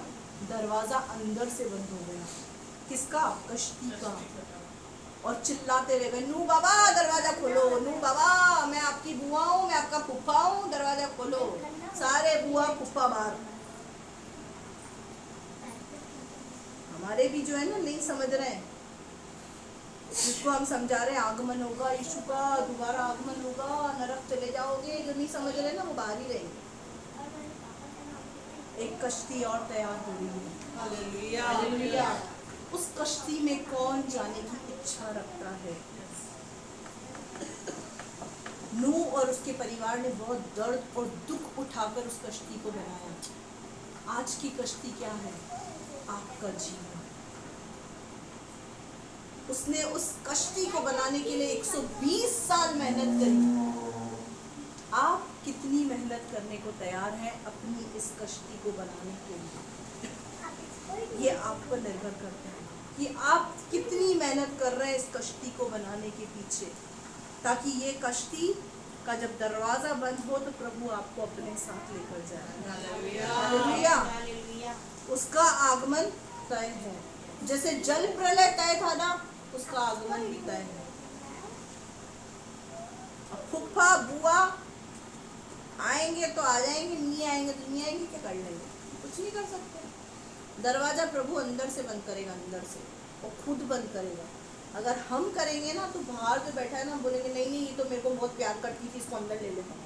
दरवाजा अंदर से बंद हो गया। किसका? कश्ती का। और चिल्लाते रह गए, नूह बाबा दरवाजा खोलो, नूह बाबा मैं आपकी बुआ हूँ, मैं आपका फूफा हूँ, दरवाजा खोलो। सारे बुआ फूफा बाहर। हमारे भी जो है ना नहीं समझ रहे हैं, जिसको हम समझा रहे हैं आगमन होगा यीशु का, दोबारा आगमन होगा, नरक चले जाओगे, जो नहीं समझ रहे ना वो बाहर ही रहेंगे। एक कश्ती और तैयार हो रही है। Hallelujah, hallelujah. उस कश्ती में कौन जाने की इच्छा रखता है? नूह और उसके परिवार ने बहुत दर्द और दुख उठाकर उस कश्ती को बनाया। आज की कश्ती क्या है? आपका जीवन। उसने उस कश्ती को बनाने के लिए 120 साल मेहनत करी। आप कितनी मेहनत करने को तैयार हैं अपनी इस कश्ती को बनाने के लिए? ये आप पर निर्भर करता है कि आप कितनी मेहनत कर रहे हैं इस कश्ती को बनाने के पीछे, ताकि ये कश्ती का जब दरवाजा बंद हो तो प्रभु आपको अपने साथ लेकर जाए। हालेलुया। उसका आगमन तय है। जैसे जल प्रलय तय था ना, उसका आगमन भी तय है। फूफा बुआ आएंगे तो आ जाएंगे, नहीं आएंगे तो नहीं आएंगे, क्या कर लेंगे? कुछ नहीं कर सकते। दरवाजा प्रभु अंदर से बंद करेगा, अंदर से, और खुद बंद करेगा। अगर हम करेंगे ना तो बाहर जो बैठा है ना बोलेंगे नहीं नहीं ये तो मेरे को बहुत प्यार करती थी, इसको अंदर ले लेता हूँ।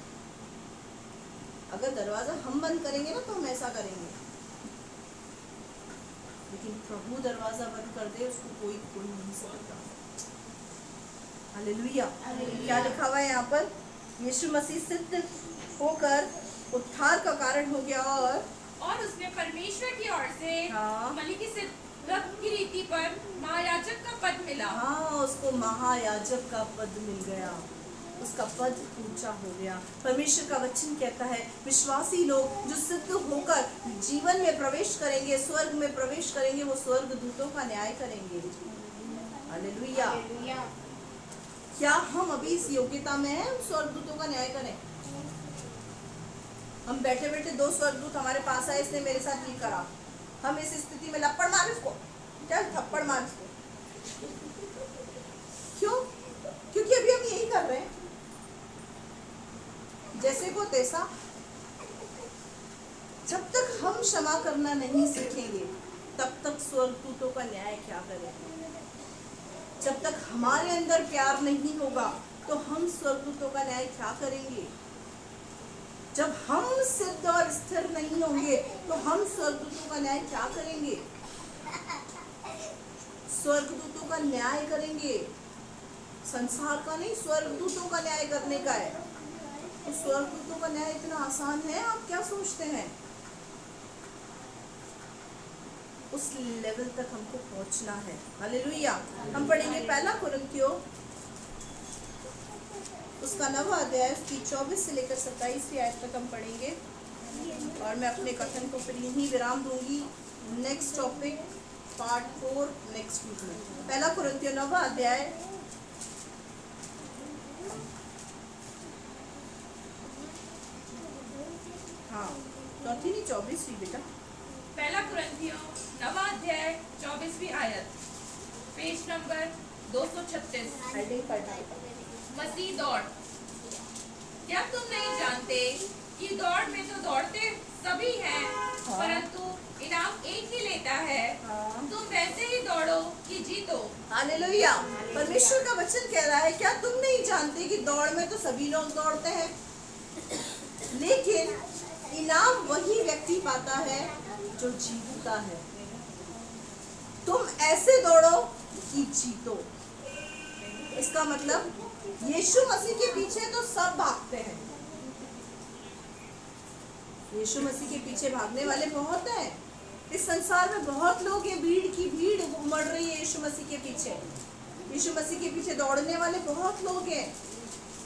अगर दरवाजा हम बंद करेंगे ना तो हम ऐसा करेंगे, लेकिन प्रभु दरवाजा बंद कर दे उसको कोई खोल नहीं सकता। हालेलुया। क्या लिखा हुआ है यहाँ पर? यीशु मसीह सिद्ध होकर उद्धार का कारण हो गया और उसने परमेश्वर की ओर से हाँ। मलिकिसिदक की रीति पर महायाजक का पद मिला। हाँ, उसको महायाजक का पद मिल गया, उसका पद ऊंचा हो गया। परमेश्वर का वचन कहता है विश्वासी लोग जो सिद्ध होकर जीवन में प्रवेश करेंगे, स्वर्ग में प्रवेश करेंगे, वो स्वर्ग दूतों का न्याय करेंगे। हालेलुया। क्या हम अभी इस योग्यता में हैं स्वर्ग दूतों का न्याय करें? हम बैठे बैठे 2 स्वर्गदूत हमारे पास आए, इसने मेरे साथ ये करा, हम इस स्थिति में लपड़ मार इसको, चल थप्पड़ मार इसको। क्यों? क्योंकि अभी हम यही कर रहे हैं, जैसे को तैसा। जब तक हम क्षमा करना नहीं सीखेंगे तब तक स्वर्गदूतों का न्याय क्या करेंगे? जब तक हमारे अंदर प्यार नहीं होगा तो हम स्वर्गदूतों का न्याय क्या करेंगे? जब हम सिद्ध और स्थिर नहीं होंगे तो हम स्वर्गदूतों का न्याय क्या करेंगे? स्वर्गदूतों का न्याय करेंगे, संसार का नहीं, स्वर्गदूतों का न्याय करने का है। तो स्वर्गदूतों का न्याय इतना आसान है, आप क्या सोचते हैं? उस लेवल तक हमको पहुंचना है। हालेलुया। हम पढ़ेंगे 1 कुरिन्थियों उसका 9वां अध्याय, उसकी 24 से लेकर 27वीं आयत तक हम पढ़ेंगे, और मैं अपने कथन को फिर यहीं विराम दूंगी। Next topic part 4 next week में। 1 कुरिन्थियों 9वां अध्याय, हाँ 4 नहीं 24वीं बेटा। 1 कुरिन्थियों 9वां अध्याय 24वीं आयत, पेज नंबर 236। हेडिंग पढ़ना। मसीह दौड़। क्या तुम नहीं जानते कि दौड़ में तो दौड़ते सभी हैं, हाँ। परंतु इनाम एक ही लेता है। हाँ। तुम वैसे ही दौड़ो कि जीतो। हालेलुया। परमेश्वर का वचन कह रहा है क्या तुम नहीं जानते कि दौड़ में तो सभी लोग दौड़ते हैं, लेकिन इनाम वही व्यक्ति पाता है जो जीतता है। तुम ऐसे दौड़ो कि जीतो। इसका मतलब यीशु मसीह के पीछे तो सब भागते हैं, यीशु मसीह के पीछे भागने वाले बहुत हैं। इस संसार में बहुत लोग हैं, भीड़ की भीड़ उमड़ रही है यीशु मसीह के पीछे। यीशु मसीह के पीछे दौड़ने वाले बहुत लोग हैं।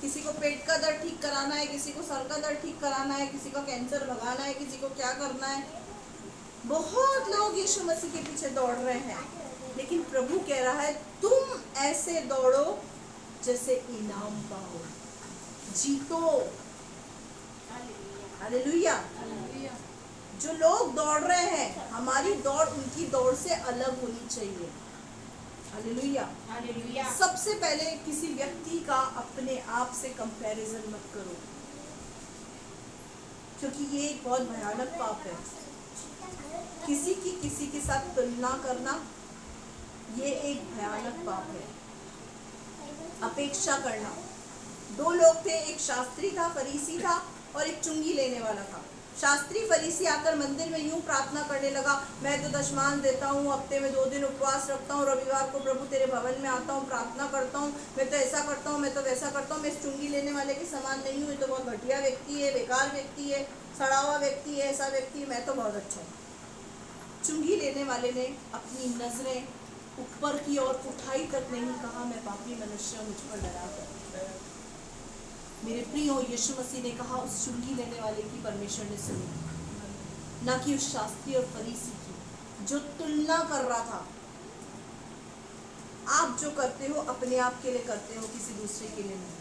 किसी को पेट का दर्द ठीक कराना है, किसी को सर का दर्द ठीक कराना है, किसी को कैंसर भगाना है, किसी को क्या करना है। बहुत लोग यीशु मसीह के पीछे दौड़ रहे हैं, लेकिन प्रभु कह रहा है तुम ऐसे दौड़ो जैसे इनाम पाओ, जीतो। हालेलुया। जो लोग दौड़ रहे हैं, हमारी दौड़ उनकी दौड़ से अलग होनी चाहिए। हालेलुया। सबसे पहले किसी व्यक्ति का अपने आप से कंपैरिजन मत करो, क्योंकि ये एक बहुत भयानक पाप है। किसी के साथ तुलना करना ये एक भयानक पाप है। अपेक्षा करना। 2 लोग थे, एक शास्त्री था, फरीसी था, और एक चुंगी लेने वाला था। शास्त्री फरीसी आकर मंदिर में यूं प्रार्थना करने लगा, मैं तो दशमांश देता हूँ, हफ्ते में 2 दिन उपवास रखता हूँ, रविवार को प्रभु तेरे भवन में आता हूँ, प्रार्थना करता हूँ, मैं तो ऐसा करता हूँ, मैं तो वैसा करता हूँ, मैं इस चुंगी लेने वाले के समान नहीं हूँ, ये तो बहुत घटिया व्यक्ति है, बेकार व्यक्ति है, सड़ा हुआ व्यक्ति है, ऐसा व्यक्ति है, मैं तो बहुत अच्छा हूँ। चुंगी लेने वाले ने अपनी नजरें ऊपर की ओर उठाई तक नहीं, कहा मैं पापी मनुष्य, मुझ पर दया कर। मेरे प्रिय यीशु मसीह ने कहा उस चुंगी लेने वाले की परमेश्वर ने सुनी, ना कि उस शास्त्री और फरीसी की जो तुलना कर रहा था। आप जो करते हो अपने आप के लिए करते हो, किसी दूसरे के लिए नहीं।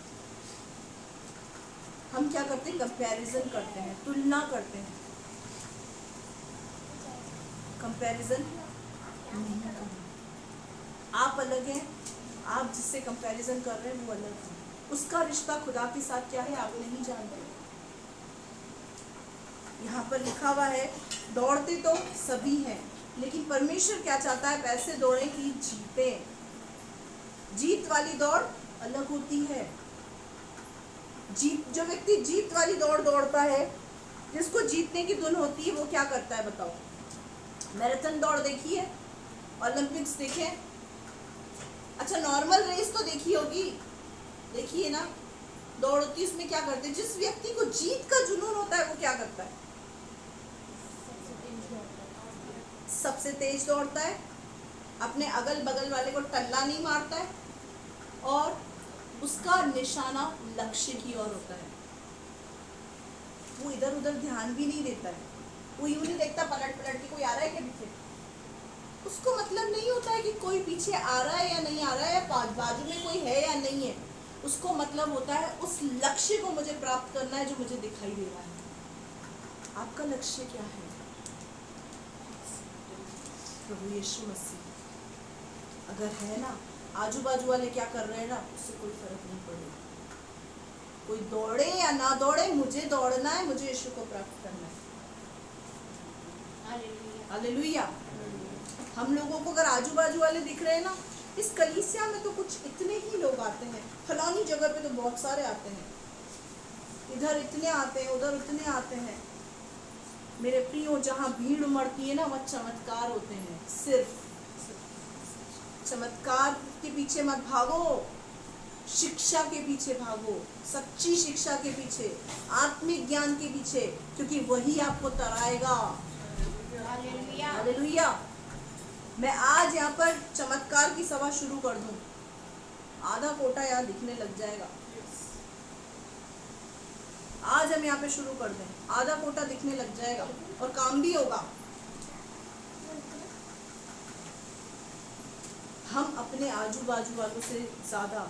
हम क्या करते हैं? कंपैरिजन करते हैं, तुलना करते हैं। कंपैरिजन नहीं करना। आप अलग हैं, आप जिससे कंपैरिजन कर रहे हैं वो अलग है। उसका रिश्ता खुदा के साथ क्या है आप नहीं जानते। यहाँ पर लिखा हुआ है दौड़ते तो सभी हैं, लेकिन परमेश्वर क्या चाहता है? पैसे दौड़े कि जीते। जीत वाली दौड़ अलग होती है। जो व्यक्ति जीत वाली दौड़ दौड़ता है, जिसको जीतने की धुन होती है, वो क्या करता है बताओ? मैराथन दौड़ देखी है? ओलंपिक्स देखे? अच्छा, नॉर्मल रेस तो देखी होगी, देखिए ना, दौड़ होती है, उसमें क्या करते हैं? जिस व्यक्ति को जीत का जुनून होता है वो क्या करता है? सबसे तेज दौड़ता है, अपने अगल बगल वाले को टल्ला नहीं मारता है, और उसका निशाना लक्ष्य की ओर होता है। वो इधर उधर ध्यान भी नहीं देता है, वो यूं नहीं देखता पलट पलट के कोई आ रहा है क्या पीछे। उसको मतलब नहीं होता है कि कोई पीछे आ रहा है या नहीं आ रहा है, या बाजू में कोई है या नहीं है। उसको मतलब होता है उस लक्ष्य को मुझे प्राप्त करना है जो मुझे दिखाई दे रहा है। आपका लक्ष्य क्या है? प्रभु यीशु मसीह। अगर है ना, आजू बाजू वाले क्या कर रहे हैं ना, उससे कोई फर्क नहीं पड़ेगा। कोई दौड़े या ना दौड़े, मुझे दौड़ना है, मुझे यीशु को प्राप्त करना है। हालेलुया। हम लोगों को अगर आजू बाजू वाले दिख रहे हैं ना, इस कलीसिया में तो कुछ इतने ही लोग आते हैं, फलानी जगह पे तो बहुत सारे आते हैं, इधर इतने आते हैं, उधर उतने आते हैं। मेरे प्रियो, जहाँ भीड़ उमड़ती है ना, वह चमत्कार होते हैं। सिर्फ चमत्कार के पीछे मत भागो, शिक्षा के पीछे भागो, सच्ची शिक्षा के पीछे, आत्मिक ज्ञान के पीछे, क्योंकि वही आपको तराएगा। हालेलुया। मैं आज यहाँ पर चमत्कार की सभा शुरू कर दूं, आधा कोटा यहाँ दिखने लग जाएगा। आज हम यहाँ पे शुरू कर दें, आधा कोटा दिखने लग जाएगा और काम भी होगा। हम अपने आजू बाजू वालों से ज्यादा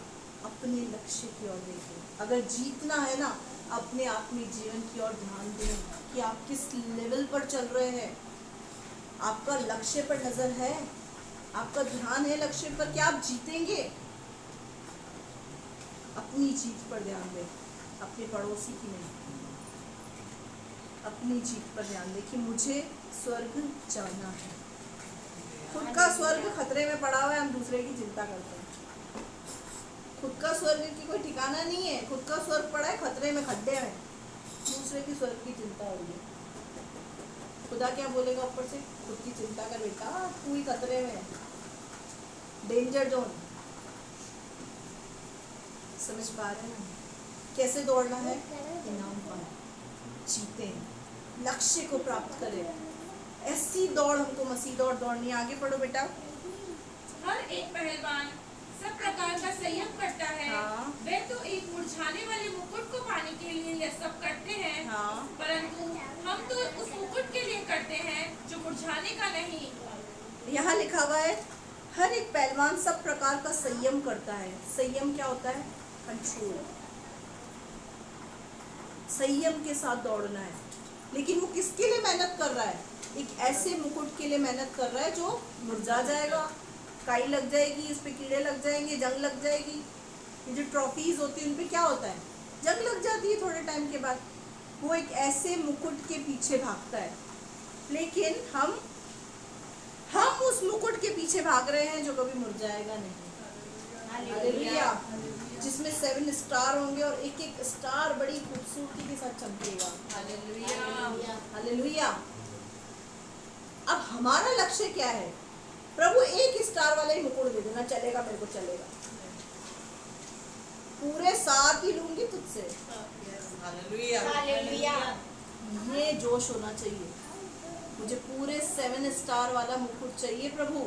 अपने लक्ष्य की ओर देखें। अगर जीतना है ना, अपने आत्मिक जीवन की ओर ध्यान दें कि आप किस लेवल पर चल रहे हैं। आपका लक्ष्य पर नजर है, आपका ध्यान है लक्ष्य पर, क्या आप जीतेंगे? अपनी जीत पर ध्यान दें, अपने पड़ोसी की नहीं। अपनी जीत पर ध्यान दें कि मुझे स्वर्ग जाना है। खुद का स्वर्ग खतरे में पड़ा हुआ है, हम दूसरे की चिंता करते हैं। खुद का स्वर्ग की कोई ठिकाना नहीं है, खुद का स्वर्ग पड़ा है खतरे में, खड्डे में, दूसरे की स्वर्ग की चिंता हो रही है। खुदा क्या बोलेगा ऊपर से? खुद की चिंता कर बेटा, तू ही खतरे में है, डेंजर जोन। समझ पा रहे हैं? कैसे दौड़ना है? इनाम पाए, जीते, लक्ष्य को प्राप्त करें। ऐसी दौड़ हमको मसीह दौड़ दौड़नी। आगे पढ़ो बेटा। हर एक पहलवान सब प्रकार का संयम करता है। हाँ। वे तो एक मुरझाने वाले मुकुट को पाने के लिए यह सब करते हैं। हाँ। परंतु हम तो उस मुकुट के लिए करते हैं जो मुरझाने का नहीं। यहाँ लिखा हुआ है हर एक पहलवान सब प्रकार का संयम करता है। संयम क्या होता है? कंट्रोल। संयम के साथ दौड़ना है। लेकिन वो किसके लिए मेहनत कर रहा है? एक ऐसे मुकुट के लिए मेहनत कर रहा है जो मुरझा जाएगा, काई लग जाएगी, उस पे कीड़े लग जाएंगे, जंग लग जाएगी। ये जो ट्रॉफीज होती है उन पे क्या होता है? जंग लग जाती है थोड़े टाइम के बाद। वो एक ऐसे मुकुट के पीछे भागता है। लेकिन हम उस मुकुट के पीछे भाग रहे हैं जो कभी मुरझाएगा नहीं। हालेलुया। जिसमें 7 स्टार होंगे और एक एक स्टार बड़ी खूबसूरती के साथ चमकेगा। हालेलुया। हालेलुया। अब हमारा लक्ष्य क्या है? प्रभु एक स्टार वाला ही मुकुट दे देना, चलेगा, मेरे को चलेगा, पूरे 7 ही लूंगी तुझसे। हालेलुया। ये जोश होना चाहिए। मुझे पूरे 7 स्टार वाला मुकुट चाहिए प्रभु।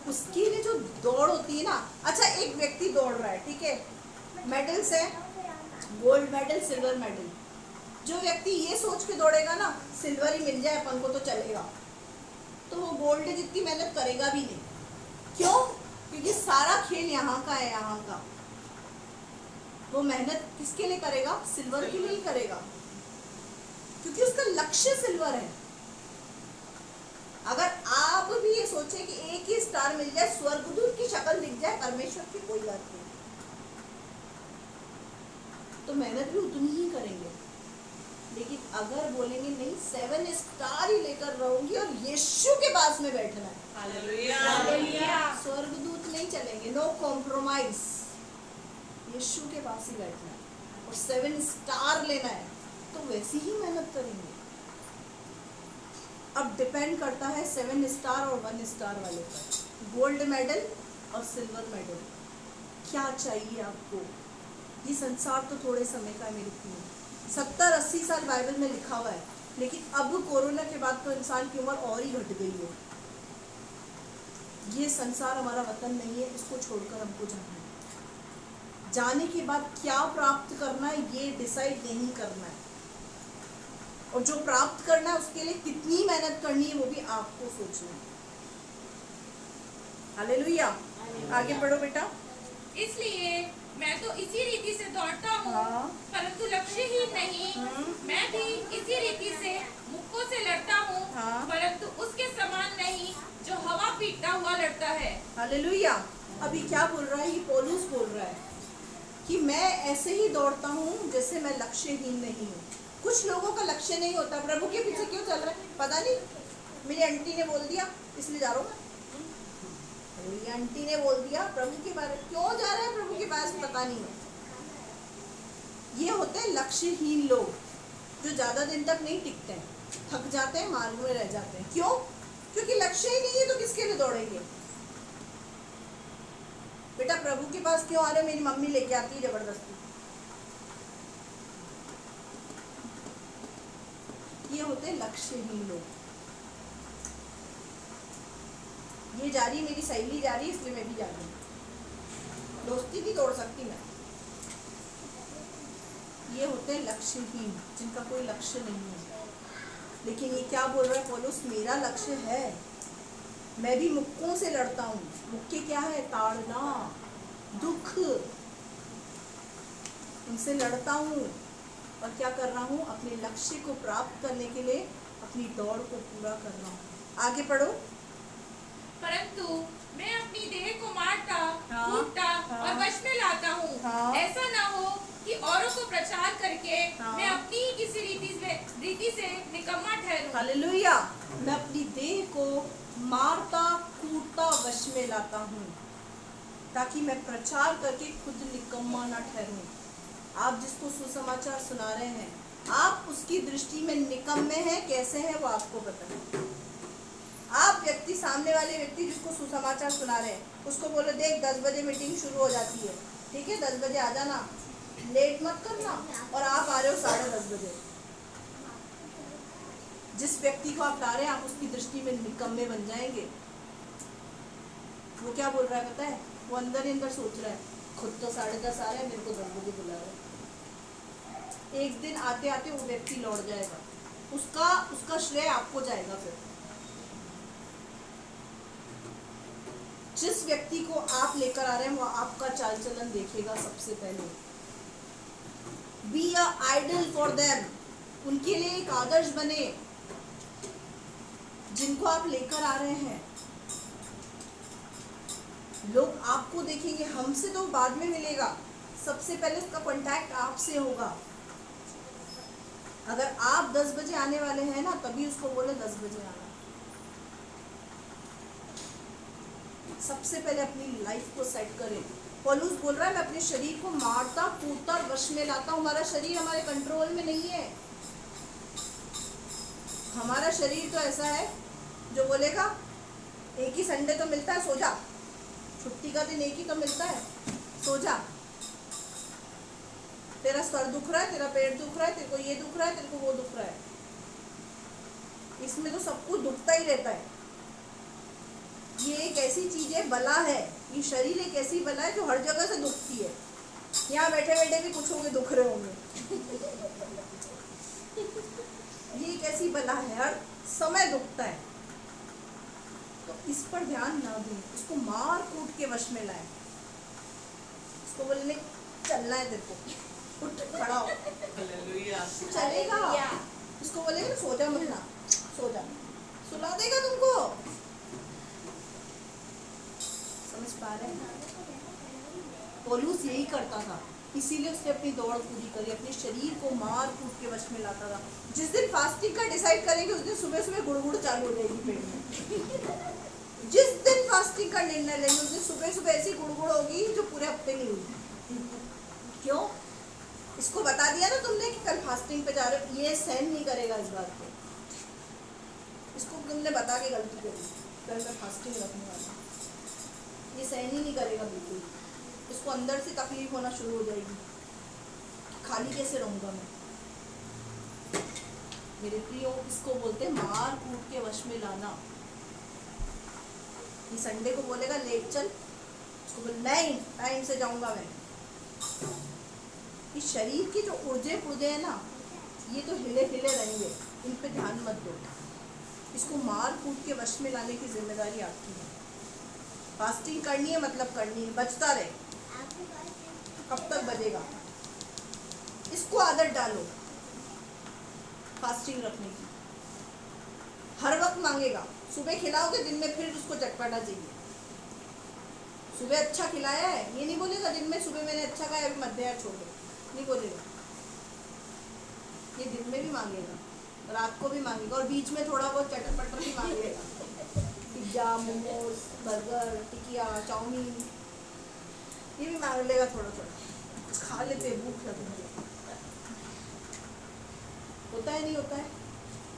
उसके लिए जो दौड़ होती है ना। अच्छा, एक व्यक्ति दौड़ रहा है, ठीक है, मेडल्स है, गोल्ड मेडल, सिल्वर मेडल। जो व्यक्ति ये सोच के दौड़ेगा ना सिल्वर ही मिल जाए अपन को तो चलेगा, तो वो गोल्ड जितनी मेहनत करेगा भी नहीं। क्यों? क्योंकि सारा खेल यहाँ का है, यहाँ का। वो मेहनत किसके लिए करेगा? सिल्वर के लिए ही करेगा, क्योंकि उसका लक्ष्य सिल्वर है। अगर आप भी ये सोचे कि एक ही स्टार मिल जाए, स्वर्गदूत की शक्ल दिख जाए परमेश्वर की, कोई बात नहीं, तो मेहनत भी उतनी ही करेंगे। लेकिन अगर बोलेंगे नहीं 7 स्टार ही लेकर रहूंगी और यीशु के पास में बैठना है, स्वर्गदूत नहीं चलेंगे, नो कॉम्प्रोमाइज, यीशु के पास ही बैठना है और 7 स्टार लेना है, तो वैसी ही मेहनत करेंगे। अब डिपेंड करता है 7 स्टार और 1 स्टार वाले पर, गोल्ड मेडल और सिल्वर मेडल, क्या चाहिए आपको। ये संसार तो थोड़े समय का है मेरी प्रिय, 70-80 साल बाइबल में लिखा हुआ है, लेकिन अब कोरोना के बाद तो इंसान की उम्र और ही घट गई है। ये संसार हमारा वतन नहीं है, इसको छोड़कर हमको जाना है। जाने के बाद क्या प्राप्त करना है ये डिसाइड नहीं करना है, और जो प्राप्त करना है उसके लिए कितनी मेहनत करनी है वो भी आपको सोचना है। हालेलुया। आगे बढ़ो बेटा। इसलिए मैं तो इसी रीति से दौड़ता हूँ, हाँ। परंतु लक्ष्य ही नहीं, मैं भी इसी रीति से मुक्कों से लड़ता हूँ, हाँ। परंतु उसके समान नहीं जो हवा पीटता हुआ लड़ता है। हालेलुया। अभी क्या बोल रहा है, ये पौलुस बोल रहा है कि मैं ऐसे ही दौड़ता हूँ जैसे मैं लक्ष्यहीन नहीं हूँ। कुछ लोगों का लक्ष्य नहीं होता, प्रभु के पीछे क्यों चल रहा है पता नहीं, मेरी आंटी ने बोल दिया इसलिए जा रहा हूँ, मेरी आंटी ने बोल दिया प्रभु के बारे में, क्यों जा रहे हैं प्रभु के पास पता नहीं है। ये होते हैं लक्ष्यहीन लोग जो ज्यादा दिन तक नहीं टिकते हैं, थक जाते हैं, मार्ग में रह जाते हैं। क्यों? क्योंकि लक्ष्य ही नहीं है, तो किसके लिए दौड़ेंगे। बेटा प्रभु के पास क्यों आ रहे हो, मेरी मम्मी लेके आती है जबरदस्ती। ये होते हैं लक्ष्यहीन लोग। ये जा रही, मेरी सहेली जा रही है इसलिए मैं भी जा रही हूँ, दोस्ती नहीं तोड़ सकती मैं। ये होते हैं लक्ष्यहीन, जिनका कोई लक्ष्य नहीं है। लेकिन ये क्या बोल रहा है पौलुस, मेरा लक्ष्य है, मैं भी मुक्कों से लड़ता हूँ। मुक्के क्या है? ताड़ना, दुख, उनसे लड़ता हूँ और क्या कर रहा हूँ, अपने लक्ष्य को प्राप्त करने के लिए अपनी दौड़ को पूरा कर रहा हूँ। आगे पढ़ो। परंतु मैं अपनी देह को मारता, हाँ, कूटता हाँ, और वश में लाता हूँ, हाँ, ऐसा ना हो कि औरों को प्रचार करके हाँ, मैं अपनी ही किसी रीति से निकम्मा ठहरूं। हालेलुया। मैं अपनी देह को मारता, कूटता, वश में लाता हूँ, ताकि मैं प्रचार करके खुद निकम्मा ना ठहरूं। आप जिसको सुसमाचार सुना रहे हैं, आप उसकी दृष्टि में निकम्मे हैं, कैसे हैं वो आपको पता है। आप व्यक्ति, सामने वाले व्यक्ति जिसको सुसमाचार सुना रहे हैं, उसको बोलो देख 10 बजे मीटिंग शुरू हो जाती है, ठीक है 10 बजे आ जाना, लेट मत करना, और आप आ रहे हो 10:30 बजे। जिस व्यक्ति को आप ला रहे हैं, आप उसकी दृष्टि में निकम्मे बन जाएंगे। वो क्या बोल रहा है पता है, वो अंदर ही अंदर सोच रहा है, खुद तो 10:30 आ रहा है, मेरे को 10 बजे बुला रहा है। एक दिन आते आते वो व्यक्ति लौट जाएगा, उसका श्रेय आपको जाएगा। फिर जिस व्यक्ति को आप लेकर आ रहे हैं वो आपका चाल चलन देखेगा सबसे पहले। Be a idol for them, उनके लिए एक आदर्श बने। जिनको आप लेकर आ रहे हैं, लोग आपको देखेंगे, हमसे तो बाद में मिलेगा, सबसे पहले उसका कांटेक्ट आपसे होगा। अगर आप 10 बजे आने वाले हैं ना, तभी उसको बोले 10 बजे आना। सबसे पहले अपनी लाइफ को सेट करें। पौलुस बोल रहा है मैं अपने शरीर को मारता, कूटता और वश में लाता हूँ। हमारा शरीर हमारे कंट्रोल में नहीं है। हमारा शरीर तो ऐसा है जो बोलेगा एक ही संडे तो मिलता है, सो जा, छुट्टी का दिन एक ही तो मिलता है, सो जा। तेरा सर दुख रहा है, तेरा पेट दुख रहा है, तेरे को ये दुख रहा है, तेरे को वो दुख रहा है, इसमें तो सब कुछ दुखता ही रहता है। ये एक ऐसी चीज है, बला है, ये शरीर एक ऐसी बला है जो हर जगह से दुखती है। यहाँ बैठे बैठे भी कुछ होंगे दुख रहे होंगे। ये एक ऐसी बला है, हर समय दुखता है। तो इस पर ध्यान ना दें, इसको मार कूट के वश में लाए। इसको बोलने चलना है तेरे को, उठ खड़ा हो, चलेगा। इसको बोलेगा सो जा, मत ना सो जा, सुला देगा तुमको। समझ पा रहे हैं? पौलुस यही करता था। इसीलिए उसने अपनी दौड़ पूरी करी, अपने शरीर को मार कूट के वश में लाता था। जिस दिन फास्टिंग का डिसाइड करेंगे उस दिन सुबह सुबह गुड़गुड़ चालू हो जाएगी पेट में। जिस दिन फास्टिंग का निर्णय लेंगे उस दिन सुबह सुबह ऐसी गुड़गुड़ होगी जो पूरे हफ्ते नहीं होगी। क्यों? इसको बता दिया ना तुमने कि कल फास्टिंग पे जा रहे हो, ये सहन नहीं करेगा इस बात को। इसको तुमने बता के गलती करी, कल मैं फास्टिंग रखने वाला, ये सहन ही नहीं करेगा बिल्कुल। इसको अंदर से तकलीफ होना शुरू हो जाएगी, खाली कैसे रहूंगा मैं। मेरे प्रियो, इसको बोलते हैं मार कूट के वश में लाना। ये संडे को बोलेगा लेट चल, उसको बोल नहीं टाइम से जाऊंगा मैं। इस शरीर की जो ऊर्जे पुर्जे है ना, ये तो हिले हिले रहेंगे, इन पे ध्यान मत दो। इसको मार कूट के वश में लाने की जिम्मेदारी आपकी है। फास्टिंग करनी है मतलब करनी है, बचता रहे, कब तक बजेगा। इसको आदत डालो फास्टिंग रखने की, हर वक्त मांगेगा। सुबह खिलाओगे, दिन में फिर उसको चटपटा चाहिए। सुबह अच्छा खिलाया है, ये नहीं बोलेगा दिन में सुबह मैंने अच्छा खाया अभी मध्य छोड़ दो, नहीं बोलेगा। ये दिन में भी मांगेगा, रात को भी मांगेगा, और बीच में थोड़ा बहुत चटर पटर भी मांगेगा। पिज्जा, मोमोज, बर्गर, टिकिया, चाउमीन, ये भी मांग लेगा थोड़ा थोड़ा, कुछ खा लेते, भूख लगती है। होता है नहीं होता है?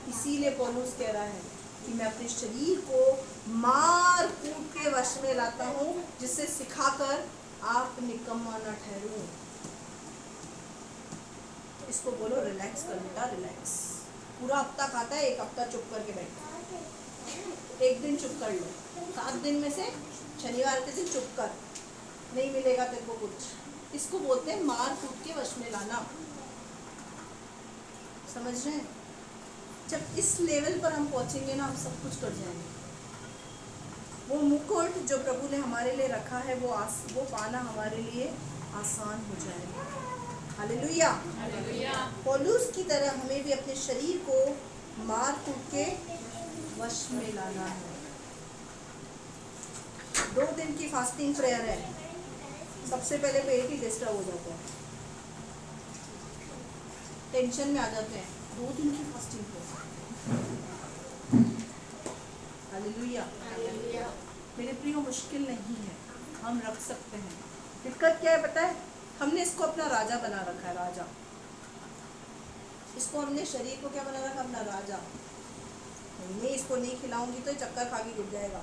इसीलिए पौलुस कह रहा है कि मैं अपने शरीर को मार कूट के वश में लाता हूँ, जिससे सिखाकर आप निकम्मा न ठहरू। इसको बोलो रिलैक्स कर बेटा, रिलैक्स। पूरा हफ्ता खाता है, एक हफ्ता चुप करके बैठा, एक दिन चुप कर लो। 7 दिन में से शनिवार के दिन चुप कर, नहीं मिलेगा तेरे को कुछ। इसको बोलते हैं मार कूट के वश में लाना। समझ रहे हैं? जब इस लेवल पर हम पहुंचेंगे ना, हम सब कुछ कर जाएंगे। वो मुकुट जो प्रभु ने हमारे लिए रखा है, वो पाना हमारे लिए आसान हो जाएगा। हालेलुया। पौलुस की तरह हमें भी अपने शरीर को मार कूट के वश में लाना है। 2 दिन की फास्टिंग प्रेयर है। सबसे पहले पेट ही डिस्टर्ब हो जाता है, टेंशन में आ जाते हैं। 2 दिन की फास्टिंग प्रेयर, हालेलुया। मेरे प्रियो, मुश्किल नहीं है, हम रख सकते हैं। दिक्कत क्या है पता है? हमने इसको अपना राजा बना रखा है, राजा। इसको हमने शरीर को क्या बना रखा? अपना राजा। नहीं, इसको नहीं खिलाऊंगी तो चक्कर खा के गिर जाएगा।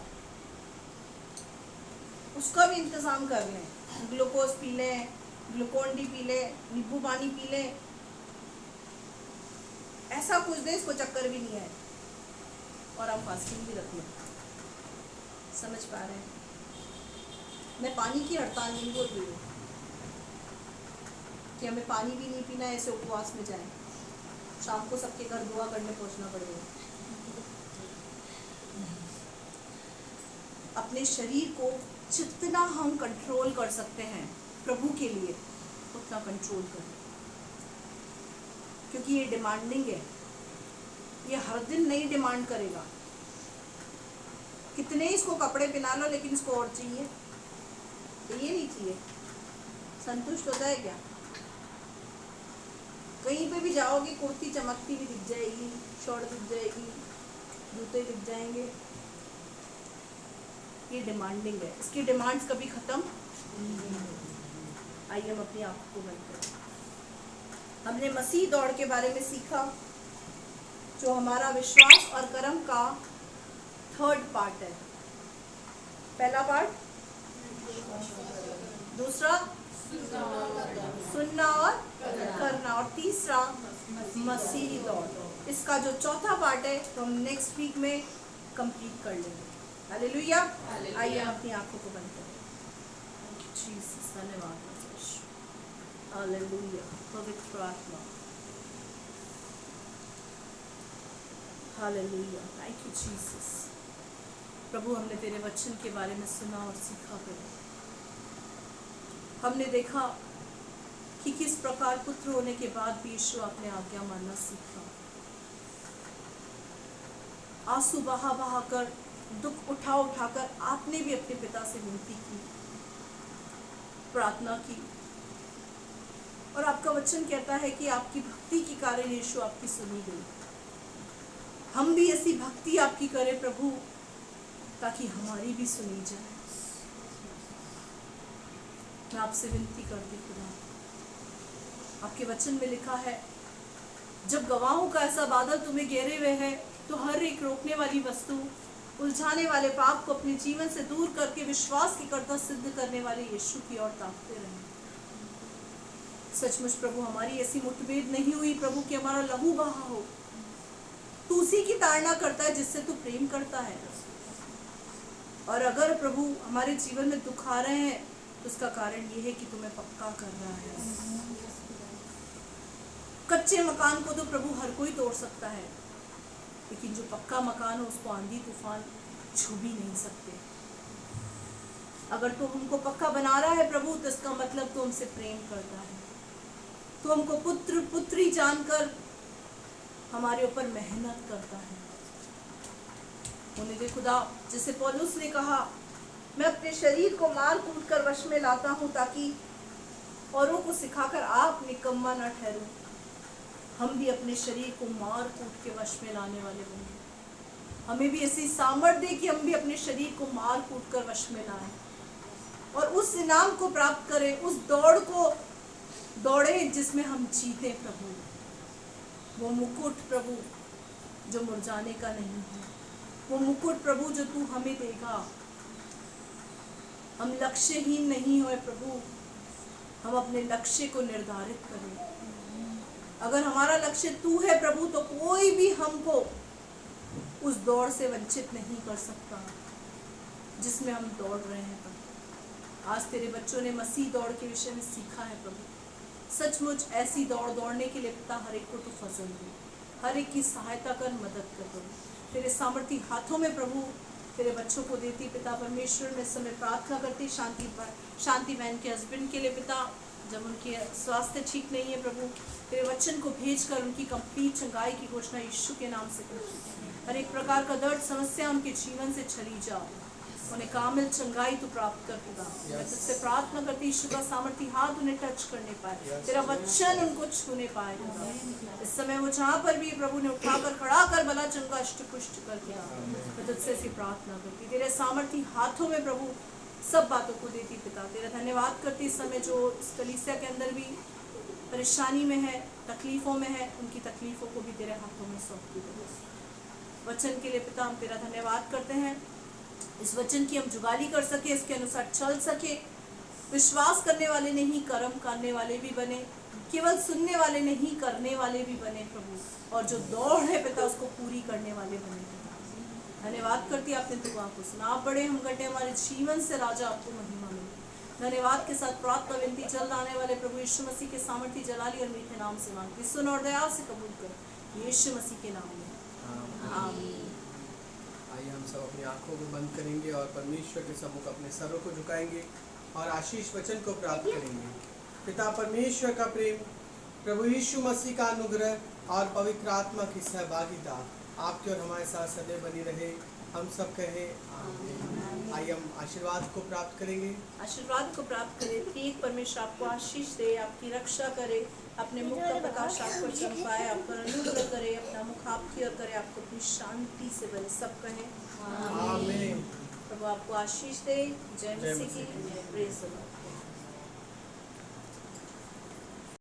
उसका भी इंतजाम कर लें, ग्लूकोज पी लें, ग्लूकोन डी पी लें, नींबू पानी पी लें, ऐसा कुछ दे इसको चक्कर भी नहीं है, और हम फास्टिंग भी रख लें। समझ पा रहे हैं? मैं पानी की हड़ताल नहीं बोल रही हूँ कि हमें पानी भी नहीं पीना है, ऐसे उपवास में जाए, शाम को सबके घर दुआ करने पहुंचना पड़ेगा। अपने शरीर को जितना हम कंट्रोल कर सकते हैं प्रभु के लिए, उतना कंट्रोल करें, क्योंकि ये डिमांडिंग है। ये हर दिन नहीं डिमांड करेगा। कितने इसको कपड़े पहना लो, लेकिन इसको और चाहिए, ये नहीं चाहिए। संतुष्ट होता है क्या? कहीं पे भी जाओगे, कुर्ती चमकती भी दिख जाएगी, शॉर्ट दिख जाएगी, जूते दिख जाएंगे। ये डिमांडिंग है, इसकी डिमांड्स कभी खत्म नहीं होगी। आइए हम अपनी आंखों को बंद करें। हमने मसीह दौड़ के बारे में सीखा, जो हमारा विश्वास और कर्म का 3rd पार्ट है। पहला पार्ट, दूसरा सुनना और करना, और तीसरा मसीही दौड़। इसका जो 4था पार्ट है तो हम नेक्स्ट वीक में कंप्लीट कर लेंगे। हालेलुया। आइए हम अपनी आंखों को बंद करें। जीसस, धन्यवाद। हालेलुया। पवित्र आत्मा, हालेलुया। Thank you Jesus. प्रभु, हमने तेरे वचन के बारे में सुना और सीखा। प्रभु, हमने देखा कि किस प्रकार पुत्र होने के भी यीशु अपने आज्ञा मानना सीखा। आंसू बहा बहा कर, दुख उठा उठाकर आपने भी अपने पिता से विनती की, प्रार्थना की और आपका वचन कहता है कि आपकी भक्ति के कारण यीशु आपकी सुनी गई। हम भी ऐसी भक्ति आपकी करें प्रभु, ताकि हमारी भी सुनी जाए। मैं आपसे विनती करती खुदा, आपके वचन में लिखा है, जब गवाहों का ऐसा बादल तुम्हें घेरे हुए है, तो हर एक रोकने वाली वस्तु, उलझाने वाले पाप को अपने जीवन से दूर करके विश्वास की कर्ता सिद्ध करने वाले यीशु की ओर ताकते रहें। सचमुच प्रभु, हमारी ऐसी मुठभेड़ नहीं हुई प्रभु कि हमारा लहू बहा हो। तू उसी की ताड़ना करता है जिससे तू प्रेम करता है। और अगर प्रभु हमारे जीवन में दुख आ रहे हैं, तो उसका कारण ये है कि तुम्हें पक्का कर रहा है। कच्चे मकान को तो प्रभु हर कोई तोड़ सकता है, लेकिन जो पक्का मकान हो उसको आंधी तूफान छू भी नहीं सकते। अगर तू हमको पक्का बना रहा है प्रभु, तो इसका मतलब तू हमसे प्रेम करता है। तू हमको पुत्र पुत्री जानकर हमारे ऊपर मेहनत करता है। उन्हें दे खुदा, जैसे पौलुस ने कहा, मैं अपने शरीर को मार कूट कर वश में लाता हूँ, ताकि औरों को सिखाकर आप निकम्मा न ठहरूं। हम भी अपने शरीर को मार कूट के वश में लाने वाले बने। हमें भी ऐसी सामर्थ्य दे कि हम भी अपने शरीर को मार कूट कर वश में लाएं और उस इनाम को प्राप्त करें, उस दौड़ को दौड़े जिसमें हम जीते प्रभु। वो मुकुट प्रभु जो मुरझाने का नहीं है, वो मुकुट प्रभु जो तू हमें देगा। हम लक्ष्यहीन नहीं होए प्रभु, हम अपने लक्ष्य को निर्धारित करें। अगर हमारा लक्ष्य तू है प्रभु, तो कोई भी हमको उस दौड़ से वंचित नहीं कर सकता जिसमें हम दौड़ रहे हैं प्रभु। आज तेरे बच्चों ने मसीह दौड़ के विषय में सीखा है प्रभु। सचमुच ऐसी दौड़ दौड़ने के लिए पिता हर एक को तू फजल दे, हर एक की सहायता कर, मदद कर प्रभु। तेरे सामर्थी हाथों में प्रभु तेरे बच्चों को देती पिता परमेश्वर। में समय प्रार्थना करती शांति बहन के हस्बैंड के लिए पिता, जब उनके स्वास्थ्य ठीक नहीं है प्रभु, तेरे वचन को भेजकर उनकी कंप्लीट चंगाई की घोषणा यीशु के नाम से करती। हर एक प्रकार का दर्द समस्या उनके जीवन से चली जाओ, उन्हें कामिल चंगाई तो प्राप्त कर देगा। मैं तुझसे प्रार्थना करती यीशु का सामर्थी हाथ उन्हें टच करने पाए, तेरा वचन उनको छूने पाए। इस समय वो जहाँ पर भी प्रभु ने उठाकर खड़ा कर भला चंगा अष्टपुष्ट कर दिया। मैं तुझसे ऐसी प्रार्थना करती, तेरे सामर्थी हाथों में प्रभु सब बातों को देती पिता। तेरा धन्यवाद करती इस समय जो इस कलीसिया के अंदर भी परेशानी में है, तकलीफों में है, उनकी तकलीफों को भी तेरे हाथों में सौंपती प्रभु। वचन के लिए पिता हम तेरा धन्यवाद करते हैं। इस वचन की हम जुगाली कर सके, इसके अनुसार चल सके, विश्वास करने वाले नहीं कर्म करने वाले भी बने, केवल सुनने वाले नहीं करने वाले भी बने प्रभु। और जो दौड़ है पिता उसको पूरी करने वाले बने। धन्यवाद करती आपने दुआ को सुना। आप बड़े हम घटे हमारे जीवन से राजा, आपको महिमा मिले। धन्यवाद के साथ प्रार्थना विनती जल्द आने वाले प्रभु यीशु मसीह के सामर्थी जलाली और मीठे नाम से मांगती, सुन और दया से कबूल कर यीशु मसीह के नाम में आमीन। आइए हम सब अपनी आंखों को बंद करेंगे और परमेश्वर के सम्मुख अपने सरों को झुकाएंगे और आशीष वचन को प्राप्त करेंगे। पिता परमेश्वर का प्रेम, प्रभु यीशु मसीह का अनुग्रह और पवित्र आत्मा की सहभागिता आपके और हमारे साथ सदैव बनी रहे। हम सब कहें आमीन। आइए हम आशीर्वाद को प्राप्त करेंगे। आशीर्वाद को प्राप्त करें। एक परमेश्वर आपको आशीष दे, आपकी रक्षा करे, अपने मुख का प्रकाश आप पर चमकाए, आप पर अनुग्रह करे, अपना मुख आपकी ओर करे, आपको अपनी शांति से भरे। सब कहें आमीन। प्रभु आपको आशीष दे। जय मसीह की। Praise the Lord.